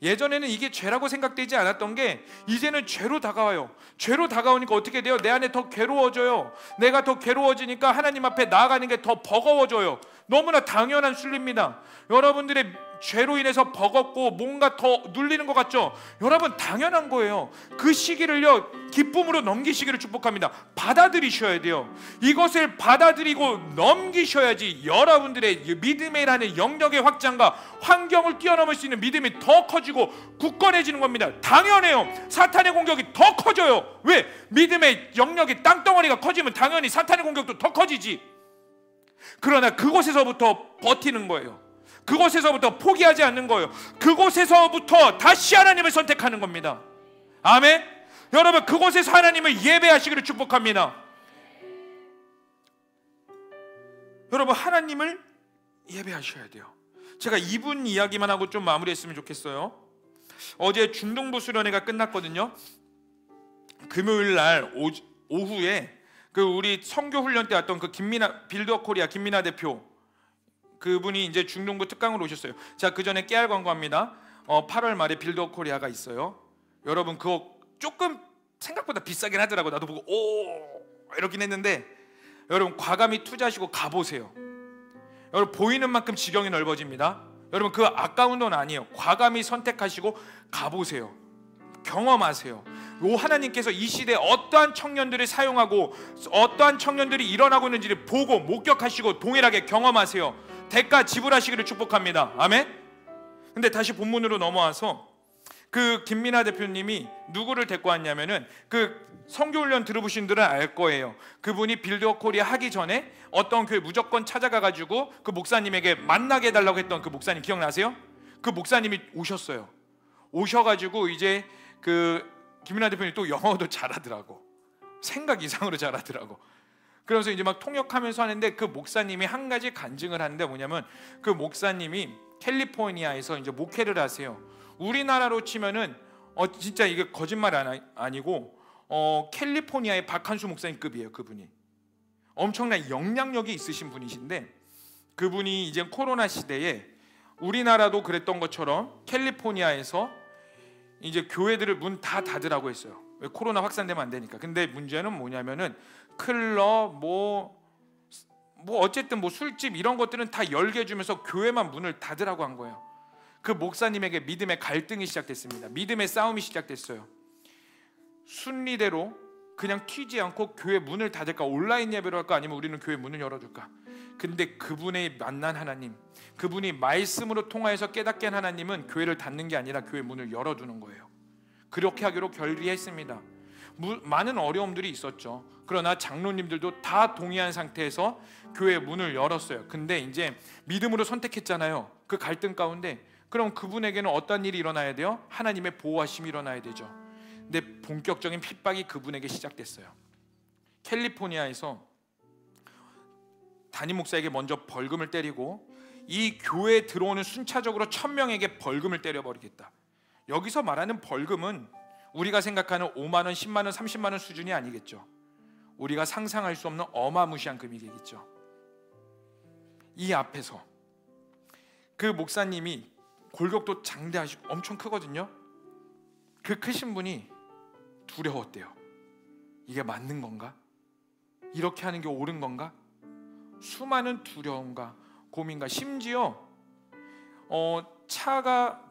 예전에는 이게 죄라고 생각되지 않았던 게 이제는 죄로 다가와요. 죄로 다가오니까 어떻게 돼요? 내 안에 더 괴로워져요. 내가 더 괴로워지니까 하나님 앞에 나아가는 게 더 버거워져요. 너무나 당연한 순리입니다. 여러분들의 죄로 인해서 버겁고 뭔가 더 눌리는 것 같죠? 여러분, 당연한 거예요. 그 시기를요, 기쁨으로 넘기시기를 축복합니다. 받아들이셔야 돼요. 이것을 받아들이고 넘기셔야지 여러분들의 믿음이라는 영역의 확장과 환경을 뛰어넘을 수 있는 믿음이 더 커지고 굳건해지는 겁니다. 당연해요. 사탄의 공격이 더 커져요. 왜? 믿음의 영역이, 땅덩어리가 커지면 당연히 사탄의 공격도 더 커지지. 그러나 그곳에서부터 버티는 거예요. 그곳에서부터 포기하지 않는 거예요. 그곳에서부터 다시 하나님을 선택하는 겁니다. 아멘. 여러분, 그곳에서 하나님을 예배하시기를 축복합니다. 여러분, 하나님을 예배하셔야 돼요. 제가 이분 이야기만 하고 좀 마무리했으면 좋겠어요. 어제 중등부 수련회가 끝났거든요. 금요일 날 오후에 그 우리 선교 훈련 때 왔던 그 김민아, 빌더 코리아 김민아 대표, 그분이 이제 중등부 특강으로 오셨어요. 자, 그 전에 깨알 광고합니다. 8월 말에 빌더 코리아가 있어요. 여러분, 그거 조금 생각보다 비싸긴 하더라고. 나도 보고 오 이러긴 했는데, 여러분 과감히 투자하시고 가보세요. 여러분, 보이는 만큼 지경이 넓어집니다. 여러분, 그 아까운 돈 아니에요. 과감히 선택하시고 가보세요. 경험하세요. 요 하나님께서 이 시대에 어떠한 청년들을 사용하고 어떠한 청년들이 일어나고 있는지를 보고 목격하시고 동일하게 경험하세요. 대가 지불하시기를 축복합니다. 아멘. 근데 다시 본문으로 넘어와서, 그 김민아 대표님이 누구를 데리고 왔냐면은, 그 선교훈련 들어보신 분들은 알 거예요. 그분이 빌더 코리아 하기 전에 어떤 교회 무조건 찾아가가지고 그 목사님에게 만나게 해달라고 했던 그 목사님 기억나세요? 그 목사님이 오셨어요. 오셔가지고 이제 그 김민아 대표님이 또 영어도 잘하더라고. 생각 이상으로 잘하더라고. 그래서 이제 막 통역하면서 하는데, 그 목사님이 한 가지 간증을 하는데 뭐냐면, 그 목사님이 캘리포니아에서 이제 목회를 하세요. 우리나라로 치면은 진짜 이게 거짓말 아니고 캘리포니아의 박한수 목사님급이에요. 그분이 엄청난 영향력이 있으신 분이신데, 그분이 이제 코로나 시대에 우리나라도 그랬던 것처럼 캘리포니아에서 이제 교회들을 문 다 닫으라고 했어요. 왜? 코로나 확산되면 안 되니까. 근데 문제는 뭐냐면은 클럽 뭐 어쨌든 뭐 술집 이런 것들은 다 열게 해주면서 교회만 문을 닫으라고 한 거예요. 그 목사님에게 믿음의 갈등이 시작됐습니다. 믿음의 싸움이 시작됐어요. 순리대로 그냥 튀지 않고 교회 문을 닫을까, 온라인 예배로 할까, 아니면 우리는 교회 문을 열어둘까. 근데 그분의 만난 하나님, 그분이 말씀으로 통하여서 깨닫게 한 하나님은 교회를 닫는 게 아니라 교회 문을 열어두는 거예요. 그렇게 하기로 결의했습니다. 많은 어려움들이 있었죠. 그러나 장로님들도 다 동의한 상태에서 교회 문을 열었어요. 근데 이제 믿음으로 선택했잖아요. 그 갈등 가운데 그럼 그분에게는 어떤 일이 일어나야 돼요? 하나님의 보호하심이 일어나야 되죠. 근데 본격적인 핍박이 그분에게 시작됐어요. 캘리포니아에서 담임 목사에게 먼저 벌금을 때리고, 이 교회에 들어오는 순차적으로 1000명에게 벌금을 때려버리겠다. 여기서 말하는 벌금은 우리가 생각하는 5만 원, 10만 원, 30만 원 수준이 아니겠죠. 우리가 상상할 수 없는 어마무시한 금이겠죠. 이 앞에서 그 목사님이 골격도 장대하시고 엄청 크거든요. 그 크신 분이 두려웠대요. 이게 맞는 건가? 이렇게 하는 게 옳은 건가? 수많은 두려움과 고민과, 심지어 차가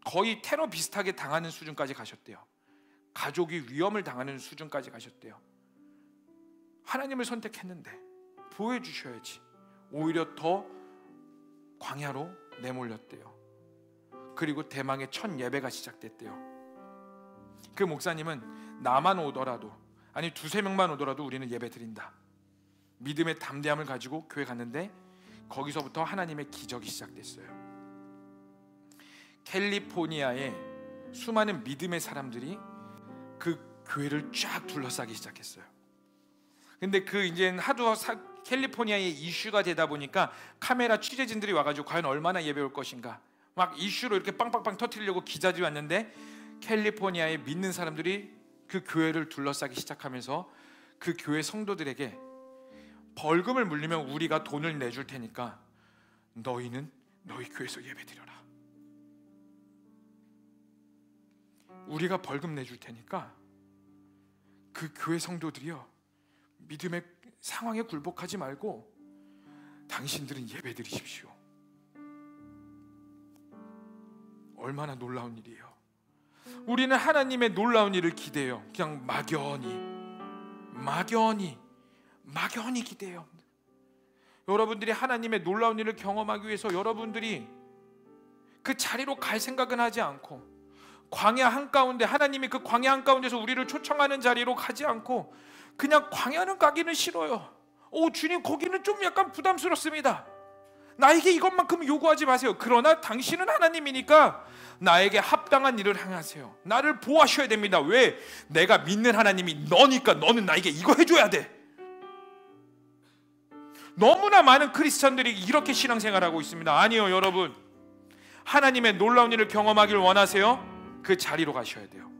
거의 테러 비슷하게 당하는 수준까지 가셨대요. 가족이 위험을 당하는 수준까지 가셨대요. 하나님을 선택했는데 보호해주셔야지 오히려 더 광야로 내몰렸대요. 그리고 대망의 첫 예배가 시작됐대요. 그 목사님은 나만 오더라도, 아니 두세 명만 오더라도 우리는 예배 드린다, 믿음의 담대함을 가지고 교회 갔는데 거기서부터 하나님의 기적이 시작됐어요. 캘리포니아에 수많은 믿음의 사람들이 그 교회를 쫙 둘러싸기 시작했어요. 근데 그 이제 하도 캘리포니아의 이슈가 되다 보니까 카메라 취재진들이 와가지고 과연 얼마나 예배 올 것인가 막 이슈로 이렇게 빵빵빵 터뜨리려고 기자들이 왔는데, 캘리포니아에 믿는 사람들이 그 교회를 둘러싸기 시작하면서 그 교회 성도들에게 벌금을 물리면 우리가 돈을 내줄 테니까 너희는 너희 교회에서 예배드려라, 우리가 벌금 내줄 테니까 그 교회 성도들이요 믿음의 상황에 굴복하지 말고 당신들은 예배드리십시오. 얼마나 놀라운 일이에요. 우리는 하나님의 놀라운 일을 기대해요. 그냥 막연히 기대해요. 여러분들이 하나님의 놀라운 일을 경험하기 위해서 여러분들이 그 자리로 갈 생각은 하지 않고, 광야 한가운데 하나님이 그 광야 한가운데서 우리를 초청하는 자리로 가지 않고 그냥 광야는 가기는 싫어요. 주님 거기는 좀 약간 부담스럽습니다. 나에게 이것만큼 요구하지 마세요. 그러나 당신은 하나님이니까 나에게 합당한 일을 행하세요. 나를 보호하셔야 됩니다. 왜? 내가 믿는 하나님이 너니까 너는 나에게 이거 해줘야 돼. 너무나 많은 크리스천들이 이렇게 신앙생활하고 있습니다. 아니요 여러분, 하나님의 놀라운 일을 경험하길 원하세요? 그 자리로 가셔야 돼요.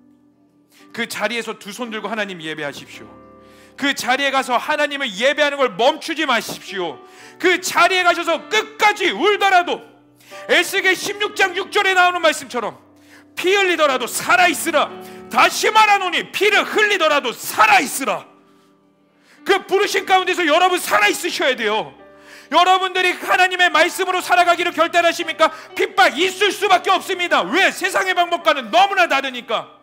그 자리에서 두 손 들고 하나님 예배하십시오. 그 자리에 가서 하나님을 예배하는 걸 멈추지 마십시오. 그 자리에 가셔서 끝까지 울더라도 에스겔 16장 6절에 나오는 말씀처럼 피 흘리더라도 살아있으라. 다시 말하노니 피를 흘리더라도 살아있으라. 그 부르신 가운데서 여러분 살아있으셔야 돼요. 여러분들이 하나님의 말씀으로 살아가기를 결단하십니까? 핍박 있을 수밖에 없습니다. 왜? 세상의 방법과는 너무나 다르니까.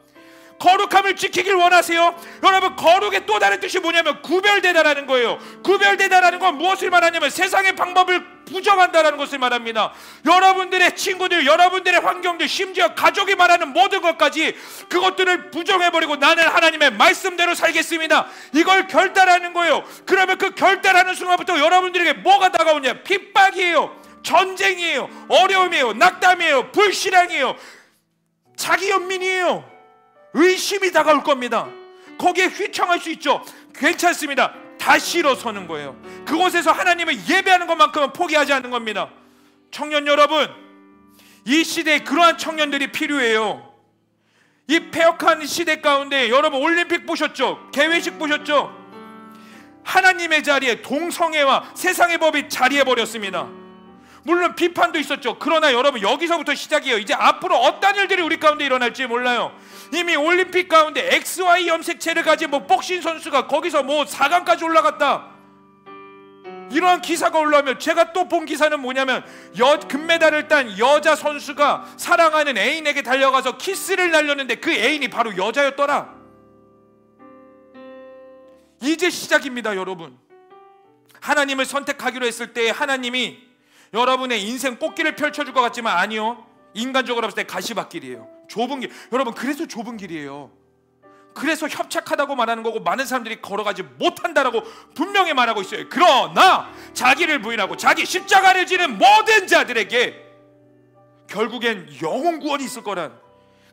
거룩함을 지키길 원하세요? 여러분, 거룩의 또 다른 뜻이 뭐냐면 구별되다라는 거예요. 구별되다라는 건 무엇을 말하냐면 세상의 방법을 부정한다라는 것을 말합니다. 여러분들의 친구들, 여러분들의 환경들, 심지어 가족이 말하는 모든 것까지 그것들을 부정해버리고 나는 하나님의 말씀대로 살겠습니다, 이걸 결단하는 거예요. 그러면 그 결단하는 순간부터 여러분들에게 뭐가 다가오냐? 핍박이에요, 전쟁이에요, 어려움이에요, 낙담이에요, 불신앙이에요, 자기 연민이에요. 의심이 다가올 겁니다. 거기에 휘청할 수 있죠. 괜찮습니다. 다시 일어서는 거예요. 그곳에서 하나님을 예배하는 것만큼은 포기하지 않는 겁니다. 청년 여러분, 이 시대에 그러한 청년들이 필요해요. 이 폐역한 시대 가운데 여러분 올림픽 보셨죠? 개회식 보셨죠? 하나님의 자리에 동성애와 세상의 법이 자리해버렸습니다. 물론 비판도 있었죠. 그러나 여러분 여기서부터 시작이에요. 이제 앞으로 어떤 일들이 우리 가운데 일어날지 몰라요. 이미 올림픽 가운데 XY 염색체를 가진 복싱 선수가 거기서 4강까지 올라갔다, 이러한 기사가 올라오면, 제가 또 본 기사는 뭐냐면 금메달을 딴 여자 선수가 사랑하는 애인에게 달려가서 키스를 날렸는데 그 애인이 바로 여자였더라. 이제 시작입니다. 여러분, 하나님을 선택하기로 했을 때 하나님이 여러분의 인생 꽃길을 펼쳐줄 것 같지만 아니요, 인간적으로 봤을 때 가시밭길이에요. 좁은 길. 여러분, 그래서 좁은 길이에요. 그래서 협착하다고 말하는 거고 많은 사람들이 걸어가지 못한다라고 분명히 말하고 있어요. 그러나 자기를 부인하고 자기 십자가를 지는 모든 자들에게 결국엔 영혼 구원이 있을 거란,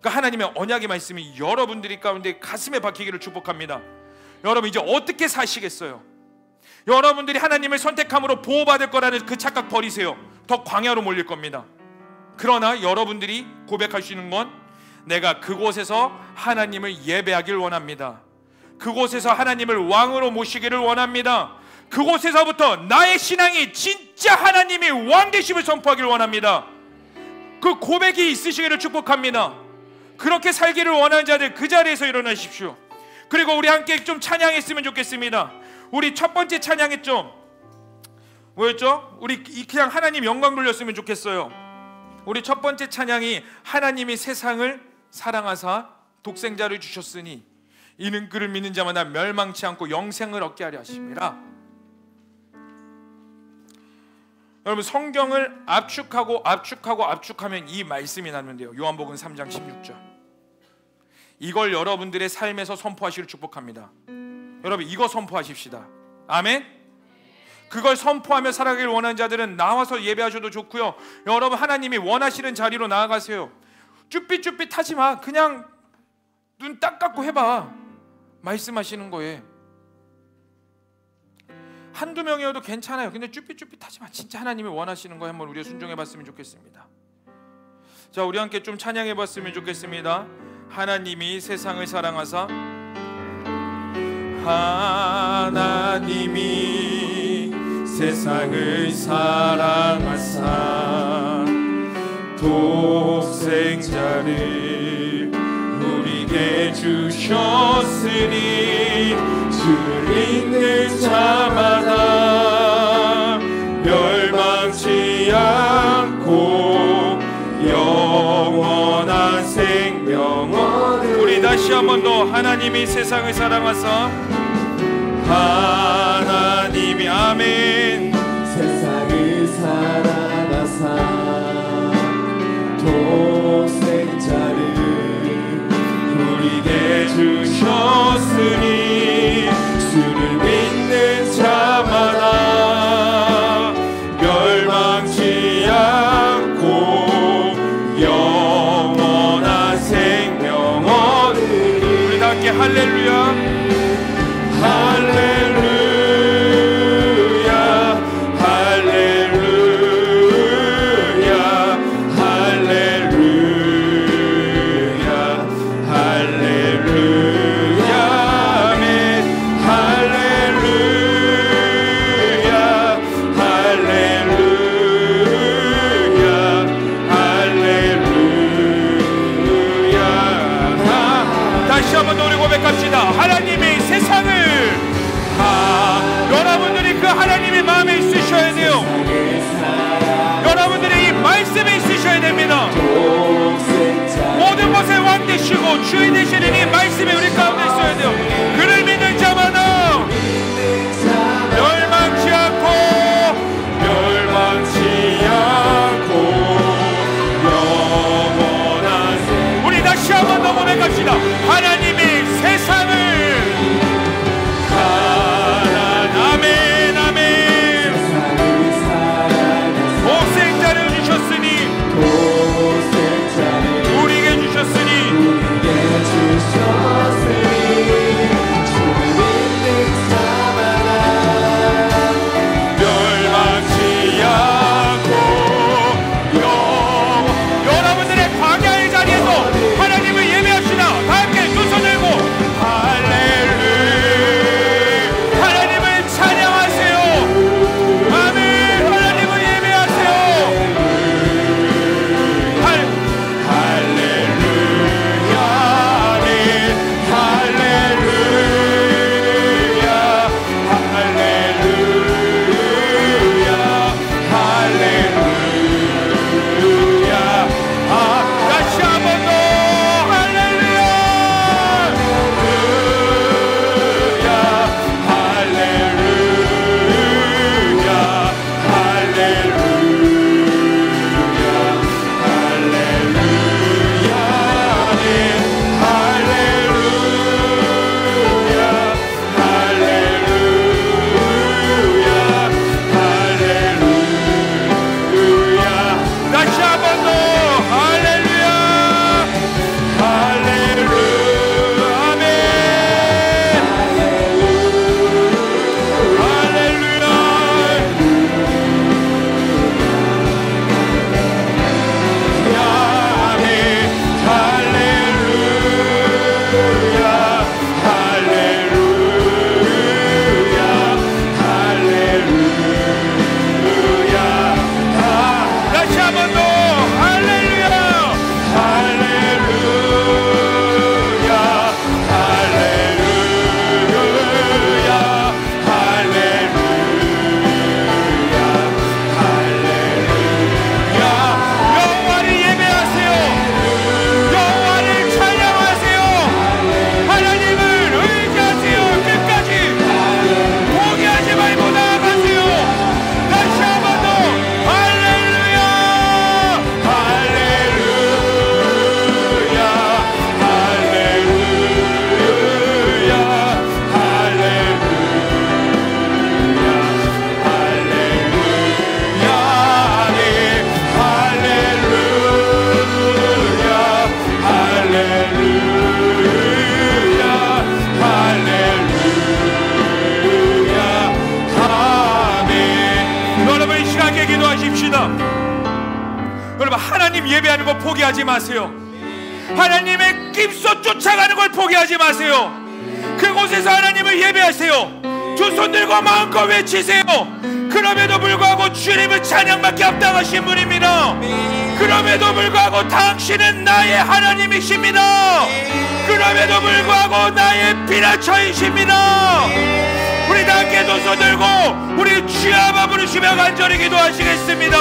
그러니까 하나님의 언약의 말씀이 여러분들이 가운데 가슴에 박히기를 축복합니다. 여러분, 이제 어떻게 사시겠어요? 여러분들이 하나님을 선택함으로 보호받을 거라는 그 착각 버리세요. 더 광야로 몰릴 겁니다. 그러나 여러분들이 고백할 수 있는 건, 내가 그곳에서 하나님을 예배하길 원합니다. 그곳에서 하나님을 왕으로 모시기를 원합니다. 그곳에서부터 나의 신앙이 진짜 하나님이 왕 되심을 선포하기를 원합니다. 그 고백이 있으시기를 축복합니다. 그렇게 살기를 원하는 자들 그 자리에서 일어나십시오. 그리고 우리 함께 좀 찬양했으면 좋겠습니다. 우리 첫 번째 찬양했죠? 뭐였죠? 우리 그냥 하나님 영광 돌렸으면 좋겠어요. 우리 첫 번째 찬양이 하나님이 세상을 사랑하사 독생자를 주셨으니 이는 그를 믿는 자마다 멸망치 않고 영생을 얻게 하려 하심이라. 여러분, 성경을 압축하면 이 말씀이 나는데요. 요한복음 3장 16절. 이걸 여러분들의 삶에서 선포하시기를 축복합니다. 여러분, 이거 선포하십시다. 아멘. 그걸 선포하며 살아가길 원하는 자들은 나와서 예배하셔도 좋고요. 여러분, 하나님이 원하시는 자리로 나아가세요. 쭈삣쭈삣하지 마. 그냥 눈 딱 감고 해봐. 말씀하시는 거에 한두 명이어도 괜찮아요. 근데 쭈삣쭈삣하지 마. 진짜 하나님이 원하시는 거에 한번 우리가 순종해 봤으면 좋겠습니다. 자, 우리 함께 좀 찬양해 봤으면 좋겠습니다. 하나님이 세상을 사랑하사, 하나님이 세상을 사랑하사 독생자를 우리에게 주셨으니 주를 믿는 자마다 멸망치 않고 영원한 생명을. 우리 다시 한 번 더. 하나님이 세상을 사랑하사, 하나님이 아멘 세상을 사랑하사 독생자를 우리에게 주셨으니 주를 믿는 자마다 멸망치 않고 영원한 생명 얻으리. 우리 다 함께 할렐루야 할렐루야 할렐루야 할렐루야 할렐루야 아멘 할렐루야 할렐루야 할렐루야. 다시 한번 우리 고백합시다. 하나님이 세상을, 여러분들이 그 하나님의 마음에 있으셔야 돼요. 여러분들이 이 말씀에 있으셔야 됩니다. 모든 것의 왕 되시고 주인 되시는 이 말씀이 우리 가운데 있어야 돼요. 그를 믿는 자마다 멸망치 않고 영원한. 우리 다시 한번 더 고백합시다. 하나님이 세상을, 아멘 아멘 독생자를 주셨으니 우리에게 주셨으니 멸망치 않고 여러분들의 광야의 자리에서 하나님을 예배합시다. 다 함께 두 손 하나님 예배하는 거 포기하지 마세요. 하나님의 낌소 쫓아가는 걸 포기하지 마세요. 그곳에서 하나님을 예배하세요. 두 손 들고 마음껏 외치세요. 그럼에도 불구하고 주님은 찬양밖에 합당하신 분입니다. 그럼에도 불구하고 당신은 나의 하나님이십니다. 그럼에도 불구하고 나의 피난처이십니다. 우리 다 함께 두 손 들고 우리 주여 한번 부르시며 간절히 기도하시겠습니다.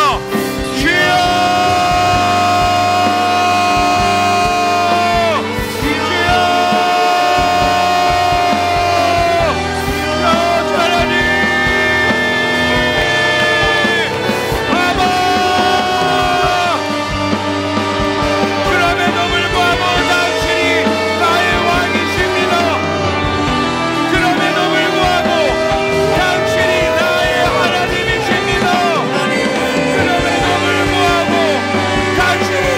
주여, 당신이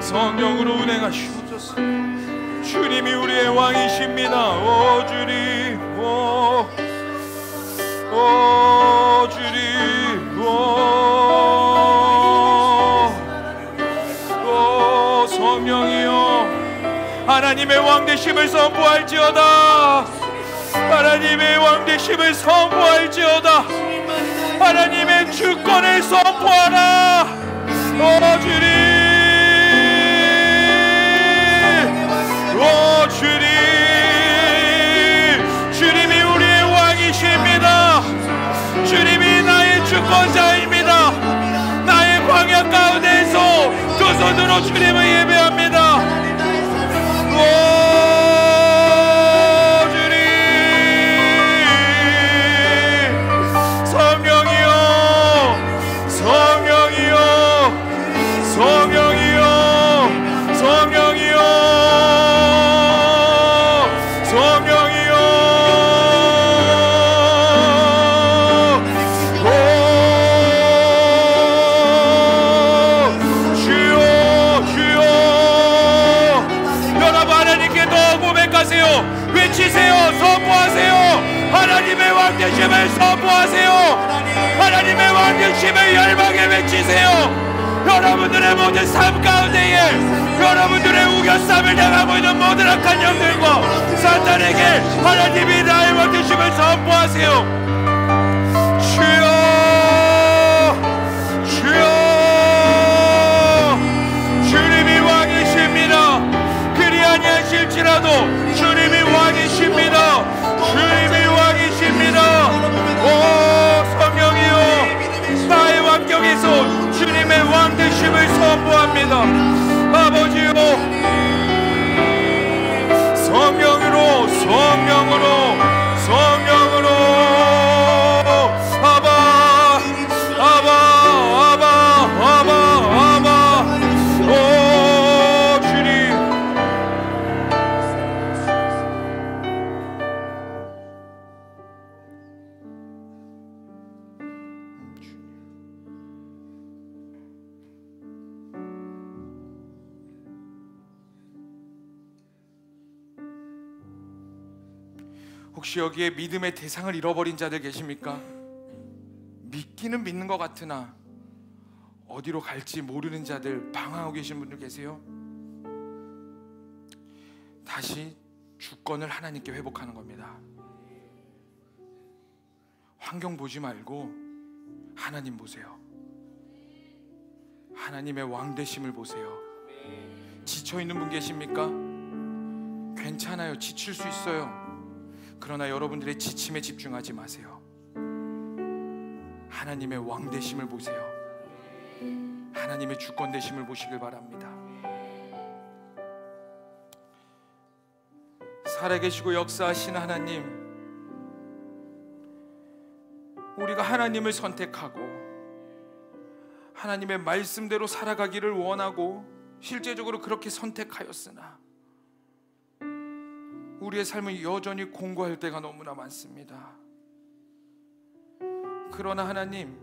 성령으로 운행하시옵소서. 주님이 우리의 왕이십니다. 오 주님, 오 주님, 오 성령이여, 하나님의 왕되심을 선포할지어다. 하나님의 왕되심을 선포할지어다. 하나님의 주권을 선포하라. 오 주님, 오 주님, 주님이 우리의 왕이십니다. 주님이 나의 주권자입니다. 나의 광야 가운데에서 두 손으로 주님을 예배합니다. 오 주님, 성령이여, 성령이여, 성령이여, 성령이여, 성령이여. 오 주여, 주여. 여러분 하나님께 더 고백하세요. 외치세요. 선포하세요. 하나님의 왕되심을 선포하세요. 하나님의 왕되심을 열방에 외치세요. 여러분들의 모든 삶 가운데에 여러분들의 우겨쌈을 당하고 있는 모든 악한 영들과 사탄에게 하나님이 나의 왕되심을 선포하세요. 주여, 주여, 주님이 왕이십니다. 그리 아니하실지라도 주님이 왕이십니다. 주님이 왕이십니다. 오 성령이여, 나의 왕경에서 주님의 왕되심을 선포합니다. 아버지요, 성령으로, 성령으로, 성령으로, 아바, 아바, 아바, 아바, 아바, 오 주님. 혹시 여기에 믿음의 대상을 잃어버린 자들 계십니까? 믿기는 믿는 것 같으나 어디로 갈지 모르는 자들, 방황하고 계신 분들 계세요? 다시 주권을 하나님께 회복하는 겁니다. 환경 보지 말고 하나님 보세요. 하나님의 왕되심을 보세요. 지쳐있는 분 계십니까? 괜찮아요. 지칠 수 있어요. 그러나 여러분들의 지침에 집중하지 마세요. 하나님의 왕되심을 보세요. 하나님의 주권되심을 보시길 바랍니다. 살아계시고 역사하시는 하나님, 우리가 하나님을 선택하고 하나님의 말씀대로 살아가기를 원하고 실제적으로 그렇게 선택하였으나 우리의 삶은 여전히 공고할 때가 너무나 많습니다. 그러나 하나님,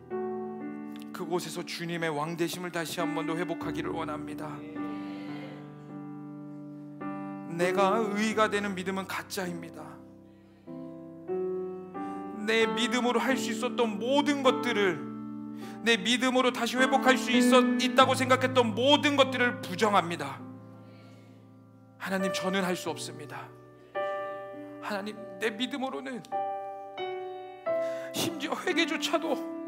그곳에서 주님의 왕되심을 다시 한 번 더 회복하기를 원합니다. 내가 의가 되는 믿음은 가짜입니다. 내 믿음으로 할 수 있었던 모든 것들을, 내 믿음으로 다시 회복할 수 있다고 생각했던 모든 것들을 부정합니다. 하나님, 저는 할 수 없습니다. 하나님, 내 믿음으로는 심지어 회개조차도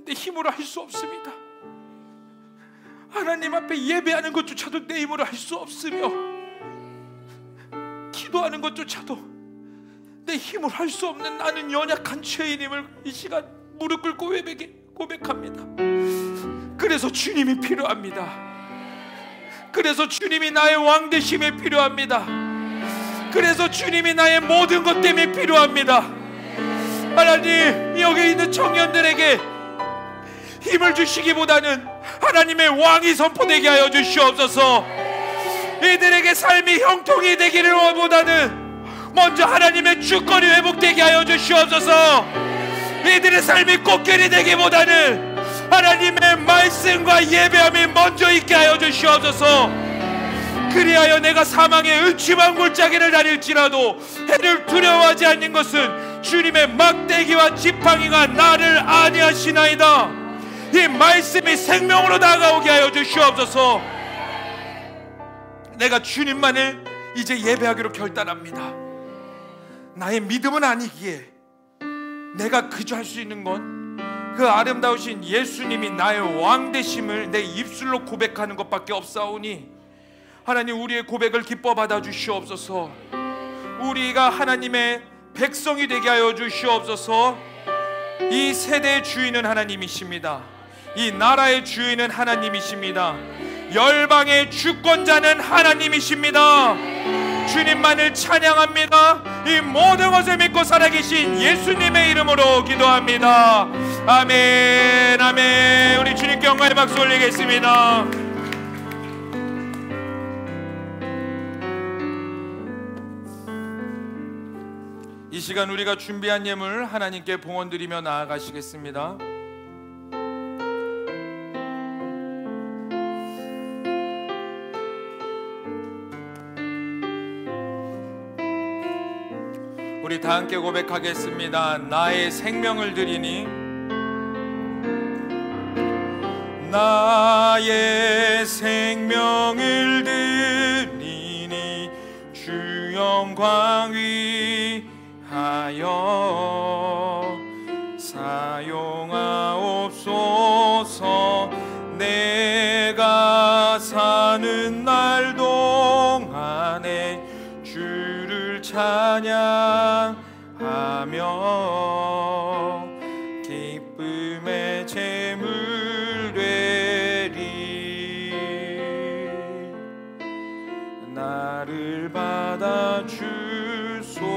내 힘으로 할 수 없습니다. 하나님 앞에 예배하는 것조차도 내 힘으로 할 수 없으며, 기도하는 것조차도 내 힘으로 할 수 없는 나는 연약한 죄인임을 이 시간 무릎 꿇고 고백합니다. 그래서 주님이 필요합니다. 그래서 주님이 나의 왕되심이 필요합니다. 그래서 주님이 나의 모든 것 때문에 필요합니다. 하나님, 여기 있는 청년들에게 힘을 주시기보다는 하나님의 왕이 선포되게 하여 주시옵소서. 이들에게 삶이 형통이 되기를 원보다는 먼저 하나님의 주권이 회복되게 하여 주시옵소서. 이들의 삶이 꽃길이 되기보다는 하나님의 말씀과 예배함이 먼저 있게 하여 주시옵소서. 그리하여 내가 사망의 음침한 골짜기를 다닐지라도 해를 두려워하지 않는 것은 주님의 막대기와 지팡이가 나를 안위하시나이다. 이 말씀이 생명으로 다가오게 하여 주시옵소서. 내가 주님만을 이제 예배하기로 결단합니다. 나의 믿음은 아니기에 내가 그저 할 수 있는 건 그 아름다우신 예수님이 나의 왕 되심을 내 입술로 고백하는 것밖에 없사오니 하나님, 우리의 고백을 기뻐 받아 주시옵소서. 우리가 하나님의 백성이 되게 하여 주시옵소서. 이 세대의 주인은 하나님이십니다. 이 나라의 주인은 하나님이십니다. 열방의 주권자는 하나님이십니다. 주님만을 찬양합니다. 이 모든 것을 믿고 살아계신 예수님의 이름으로 기도합니다. 아멘, 아멘. 우리 주님께 영광의 박수 올리겠습니다. 이 시간 우리가 준비한 예물 하나님께 봉헌드리며 나아가시겠습니다. 우리 다 함께 고백하겠습니다. 나의 생명을 드리니, 나의 생명을 드리니 주 영광 위하여 사용하옵소서. 내가 사는 날 동안에 주를 찬양하며 기쁨의 제물 되리. 나를 받아 주소서.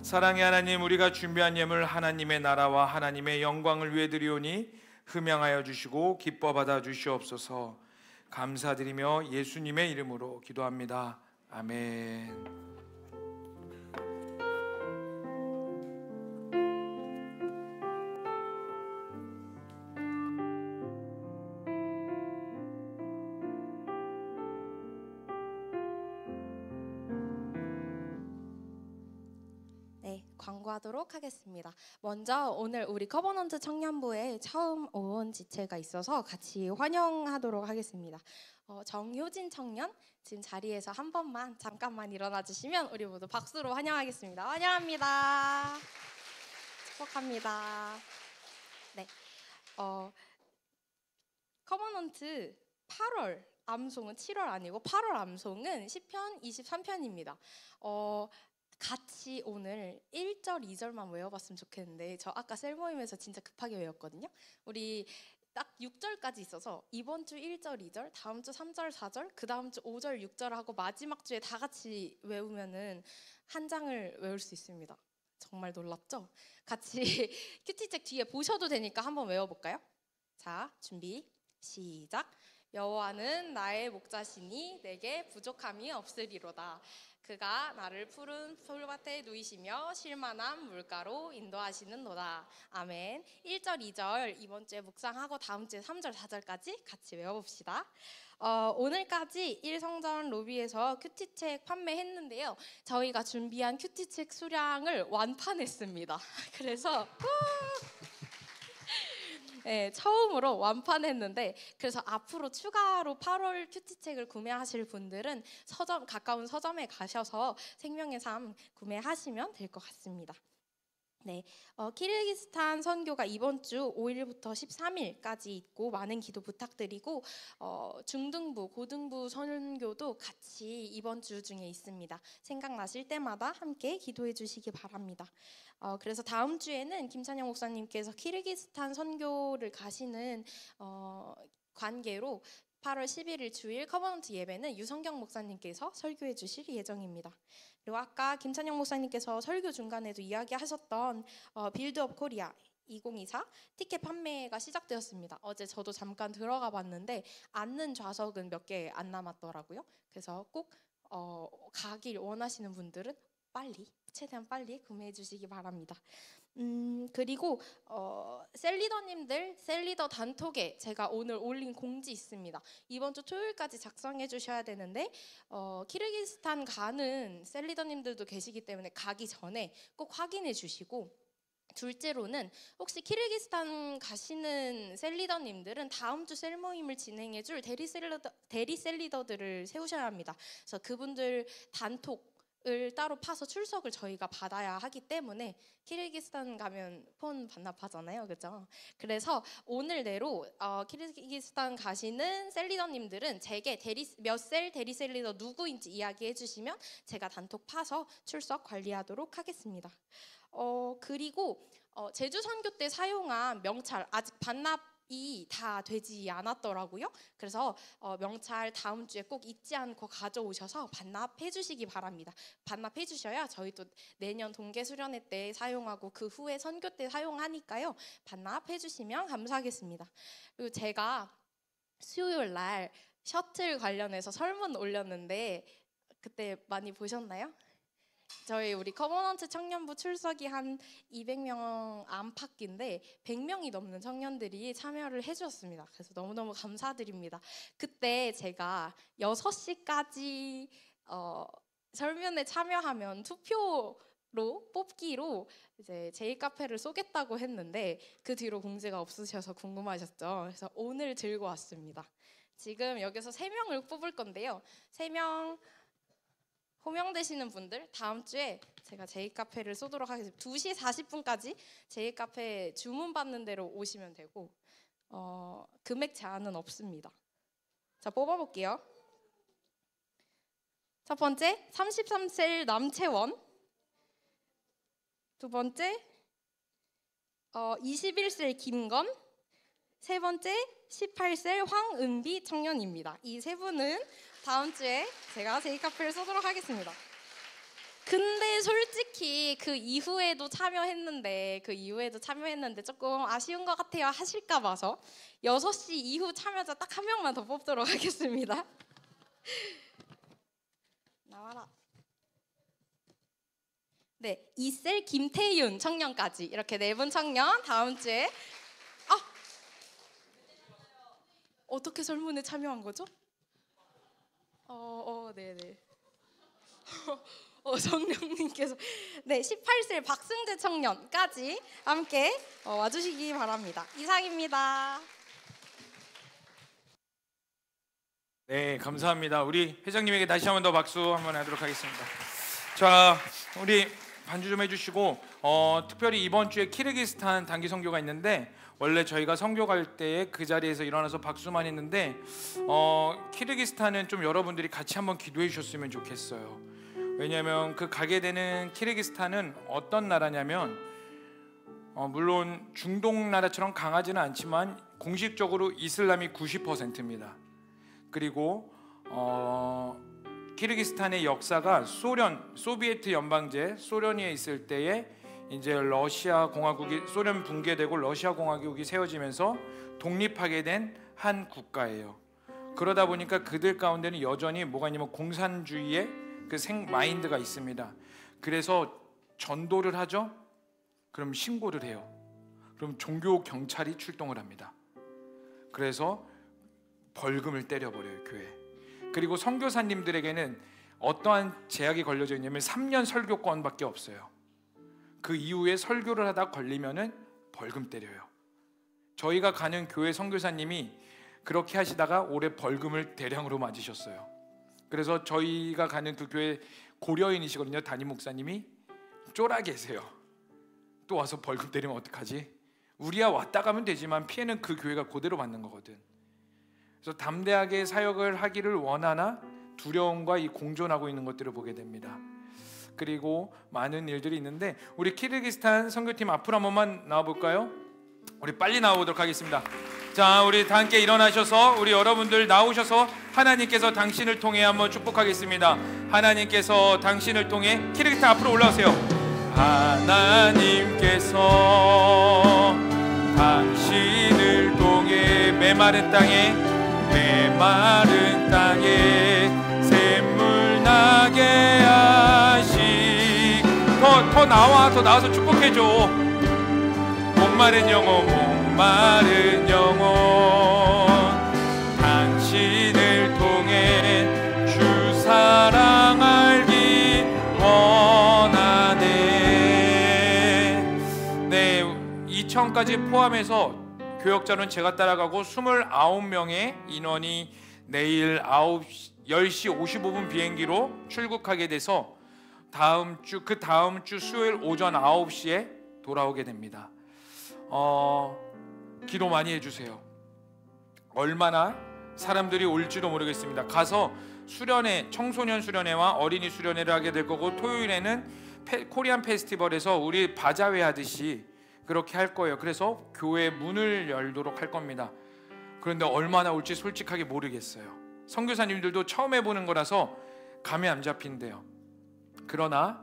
사랑의 하나님, 우리가 준비한 예물 하나님의 나라와 하나님의 영광을 위해 드리오니 흠양하여 주시고 기뻐 받아 주시옵소서. 감사드리며 예수님의 이름으로 기도합니다. 아멘. 광고하도록 하겠습니다. 먼저 오늘 우리 커버넌트 청년부에 처음 온 지체가 있어서 같이 환영하도록 하겠습니다. 정효진 청년 지금 자리에서 한 번만 잠깐만 일어나 주시면 우리 모두 박수로 환영하겠습니다. 환영합니다. 축복합니다. 네, 커버넌트 8월 암송은 7월 아니고 8월 암송은 시편 23편입니다. 같이 오늘 1절, 2절만 외워봤으면 좋겠는데 저 아까 셀 모임에서 진짜 급하게 외웠거든요. 우리 딱 6절까지 있어서 이번 주 1절, 2절, 다음 주 3절, 4절, 그 다음 주 5절, 6절 하고 마지막 주에 다 같이 외우면은 한 장을 외울 수 있습니다. 정말 놀랍죠? 같이 큐티책 뒤에 보셔도 되니까 한번 외워볼까요? 자, 준비, 시작. 여호와는 나의 목자시니 내게 부족함이 없으리로다. 그가 나를 푸른 풀밭에 누이시며 쉴만한 물가로 인도하시는도다. 아멘. 1절, 2절 이번 주에 묵상하고 다음 주에 3절, 4절까지 같이 외워봅시다. 오늘까지 1성전 로비에서 큐티책 판매했는데요. 저희가 준비한 큐티책 수량을 완판했습니다. 그래서 네, 처음으로 완판했는데 그래서 앞으로 추가로 8월 큐티책을 구매하실 분들은 가까운 서점에 가셔서 생명의 삶 구매하시면 될 것 같습니다. 네, 키르기스탄 선교가 이번 주 5일부터 13일까지 있고 많은 기도 부탁드리고 중등부, 고등부 선교도 같이 이번 주 중에 있습니다. 생각나실 때마다 함께 기도해 주시기 바랍니다. 그래서 다음 주에는 김찬영 목사님께서 키르기스탄 선교를 가시는 관계로 8월 11일 주일 커버넌트 예배는 유성경 목사님께서 설교해 주실 예정입니다. 그리고 아까 김찬영 목사님께서 설교 중간에도 이야기하셨던 빌드업 코리아 2024 티켓 판매가 시작되었습니다. 어제 저도 잠깐 들어가 봤는데 앉는 좌석은 몇 개 안 남았더라고요. 그래서 꼭 가길 원하시는 분들은 최대한 빨리 구매해 주시기 바랍니다. 그리고 셀리더님들 셀리더 단톡에 제가 오늘 올린 공지 있습니다. 이번 주 토요일까지 작성해 주셔야 되는데 키르기스탄 가는 셀리더님들도 계시기 때문에 가기 전에 꼭 확인해 주시고, 둘째로는 혹시 키르기스탄 가시는 셀리더님들은 다음 주 셀 모임을 진행해줄 대리 셀리더들을 세우셔야 합니다. 그래서 그분들 단톡을 따로 파서 출석을 저희가 받아야 하기 때문에, 키르기스탄 가면 폰 반납하잖아요, 그죠? 그래서 오늘 내로 키르기스탄 가시는 셀리더님들은 제게 몇 셀 대리 셀리더 누구인지 이야기해 주시면 제가 단톡 파서 출석 관리하도록 하겠습니다. 그리고 제주 선교 때 사용한 명찰 아직 반납이 다 되지 않았더라고요. 그래서 명찰 다음 주에 꼭 잊지 않고 가져오셔서 반납해 주시기 바랍니다. 반납해 주셔야 저희도 내년 동계 수련회 때 사용하고 그 후에 선교 때 사용하니까요. 반납해 주시면 감사하겠습니다. 그리고 제가 수요일 날 셔틀 관련해서 설문 올렸는데 그때 많이 보셨나요? 저희 우리 커버넌트 청년부 출석이 한 200명 안팎인데 100명이 넘는 청년들이 참여를 해주었습니다. 그래서 너무너무 감사드립니다. 그때 제가 6시까지 설문에 참여하면 투표로 뽑기로 이제 제이카페를 쏘겠다고 했는데 그 뒤로 공지가 없으셔서 궁금하셨죠? 그래서 오늘 들고 왔습니다. 지금 여기서 3명을 뽑을 건데요. 3명 호명되시는 분들 다음 주에 제가 제이카페를 쏘도록 하겠습니다. 2시 40분까지 제이카페 주문 받는 대로 오시면 되고 금액 제한은 없습니다. 자, 뽑아볼게요. 첫 번째 33셀 남채원, 두 번째 21셀 김건, 세 번째 18셀 황은비 청년입니다. 이 세 분은 다음 주에 제가 제이카페를 쏘도록 하겠습니다. 근데 솔직히 그 이후에도 참여했는데 조금 아쉬운 것 같아요 하실까 봐서 6시 이후 참여자 딱 한 명만 더 뽑도록 하겠습니다. 나와라. 네, 2셀 김태윤 청년까지 이렇게 4분 청년 다음 주에 어떻게 설문에 참여한 거죠? 네네. 정령님께서 네 18셀 박승재 청년까지 함께 와주시기 바랍니다. 이상입니다. 네, 감사합니다. 우리 회장님에게 다시 한 번 더 박수 한번 하도록 하겠습니다. 자, 우리 반주 좀 해주시고 특별히 이번 주에 키르기스탄 단기 선교가 있는데 원래 저희가 선교 갈 때에 그 자리에서 일어나서 박수만 했는데 키르기스탄은 좀 여러분들이 같이 한번 기도해 주셨으면 좋겠어요. 왜냐하면 그 가게 되는 키르기스탄은 어떤 나라냐면 물론 중동 나라처럼 강하지는 않지만 공식적으로 이슬람이 90%입니다. 그리고 키르기스탄의 역사가 소비에트 연방제 소련이 있을 때에 이제 러시아 공화국이 소련 붕괴되고 러시아 공화국이 세워지면서 독립하게 된 한 국가예요. 그러다 보니까 그들 가운데는 여전히 뭐가 있냐면 공산주의의 그 마인드가 있습니다. 그래서 전도를 하죠. 그럼 신고를 해요. 그럼 종교 경찰이 출동을 합니다. 그래서 벌금을 때려버려요, 교회. 그리고 선교사님들에게는 어떠한 제약이 걸려져 있냐면 3년 설교권밖에 없어요. 그 이후에 설교를 하다 걸리면은 벌금 때려요. 저희가 가는 교회 선교사님이 그렇게 하시다가 올해 벌금을 대량으로 맞으셨어요. 그래서 저희가 가는 그 교회 고려인이시거든요. 담임 목사님이 쫄아 계세요. 또 와서 벌금 때리면 어떡하지? 우리야 왔다 가면 되지만 피해는 그 교회가 그대로 받는 거거든. 그래서 담대하게 사역을 하기를 원하나 두려움과 이 공존하고 있는 것들을 보게 됩니다. 그리고 많은 일들이 있는데 우리 키르기스탄 선교팀 앞으로 한 번만 나와볼까요? 우리 빨리 나오도록 하겠습니다. 자, 우리 다 함께 일어나셔서 우리 여러분들 나오셔서 하나님께서 당신을 통해 한번 축복하겠습니다. 하나님께서 당신을 통해 키르기스탄 앞으로 올라오세요. 하나님께서 당신을 통해 메마른 땅에 샘물 나게 하시고 더 나와서 축복해줘. 목마른 영혼 당신을 통해 주 사랑 알기 원하네. 네, 2,000까지 포함해서 교역자는 제가 따라가고 29명의 인원이 내일 10시 55분 비행기로 출국하게 돼서 그 다음 주 수요일 오전 9시에 돌아오게 됩니다. 기도 많이 해주세요. 얼마나 사람들이 올지도 모르겠습니다. 가서 청소년 수련회와 어린이 수련회를 하게 될 거고, 토요일에는 코리안 페스티벌에서 우리 바자회 하듯이 그렇게 할 거예요. 그래서 교회 문을 열도록 할 겁니다. 그런데 얼마나 올지 솔직하게 모르겠어요. 선교사님들도 처음 해보는 거라서 감이 안 잡힌대요. 그러나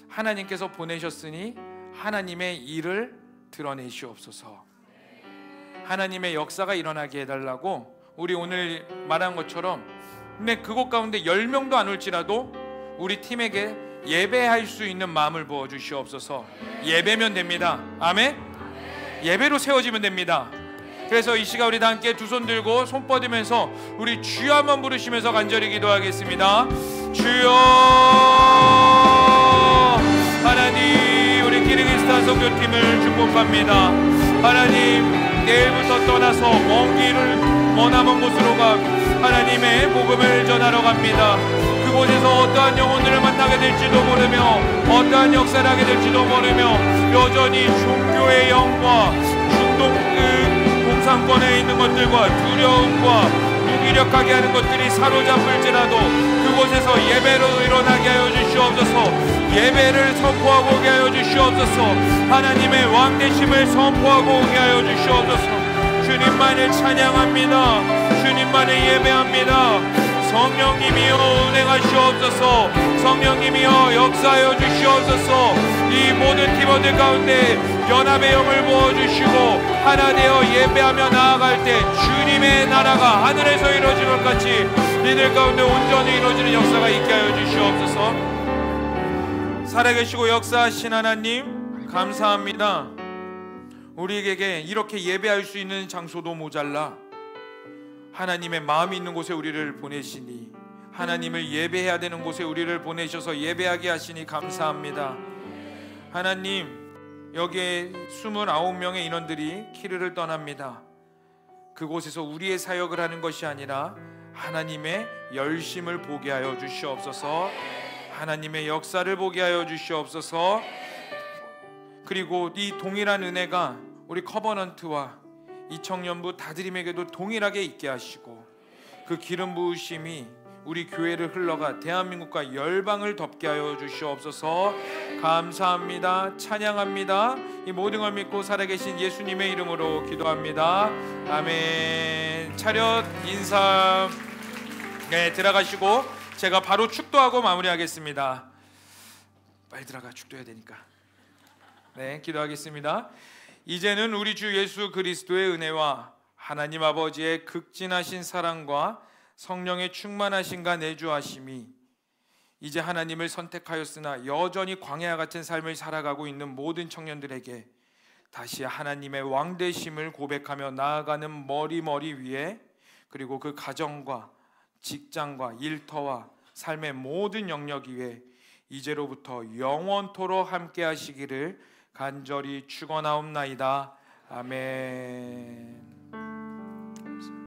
하나님께서 보내셨으니 하나님의 일을 드러내시옵소서. 하나님의 역사가 일어나게 해달라고 우리 오늘 말한 것처럼, 근데 그곳 가운데 10명도 안 올지라도 우리 팀에게 예배할 수 있는 마음을 부어주시옵소서. 예배면 됩니다. 아멘. 예배로 세워지면 됩니다. 그래서 이 시간 우리 다 함께 두 손 들고 손 뻗으면서 우리 주여 한번 부르시면서 간절히 기도하겠습니다. 주여. 하나님, 우리 키르기스탄 선교팀을 축복합니다. 하나님, 내일부터 떠나서 먼 곳으로 가 하나님의 복음을 전하러 갑니다. 그곳에서 어떠한 영혼들을 만나게 될지도 모르며 어떠한 역사를 하게 될지도 모르며 여전히 종교의 영과 공산권에 있는 것들과 두려움과 무기력하게 하는 것들이 사로잡을지라도 그곳에서 예배로 일어나게 하여 주시옵소서. 예배를 선포하고 오게 하여 주시옵소서. 하나님의 왕되심을 선포하고 오게 하여 주시옵소서. 주님만을 찬양합니다. 주님만을 예배합니다. 성령님이여 운행하시옵소서. 성령님이여 역사하여 주시옵소서. 이 모든 팀원들 가운데 연합의 영을 부어주시고 하나 되어 예배하며 나아갈 때 주님의 나라가 하늘에서 이루어진 것 같이 이들 가운데 온전히 이루어지는 역사가 있게 하여 주시옵소서. 살아계시고 역사하신 하나님 감사합니다. 우리에게 이렇게 예배할 수 있는 장소도 모자라 하나님의 마음이 있는 곳에 우리를 보내시니, 하나님을 예배해야 되는 곳에 우리를 보내셔서 예배하게 하시니 감사합니다. 하나님, 여기에 29명의 인원들이 키르를 떠납니다. 그곳에서 우리의 사역을 하는 것이 아니라 하나님의 열심을 보게 하여 주시옵소서. 하나님의 역사를 보게 하여 주시옵소서. 그리고 이 동일한 은혜가 우리 커버넌트와 이 청년부 다드림에게도 동일하게 있게 하시고, 그 기름 부으심이 우리 교회를 흘러가 대한민국과 열방을 덮게 하여 주시옵소서. 감사합니다. 찬양합니다. 이 모든 걸 믿고 살아계신 예수님의 이름으로 기도합니다. 아멘. 차렷 인사. 네, 들어가시고 제가 바로 축도하고 마무리하겠습니다. 빨리 들어가, 축도해야 되니까. 네, 기도하겠습니다. 이제는 우리 주 예수 그리스도의 은혜와 하나님 아버지의 극진하신 사랑과 성령의 충만하신가 내주하심이 이제 하나님을 선택하였으나 여전히 광야와 같은 삶을 살아가고 있는 모든 청년들에게 다시 하나님의 왕되심을 고백하며 나아가는 머리 위에, 그리고 그 가정과 직장과 일터와 삶의 모든 영역 위에 이제로부터 영원토록 함께 하시기를 간절히 축원하옵나이다. 아멘.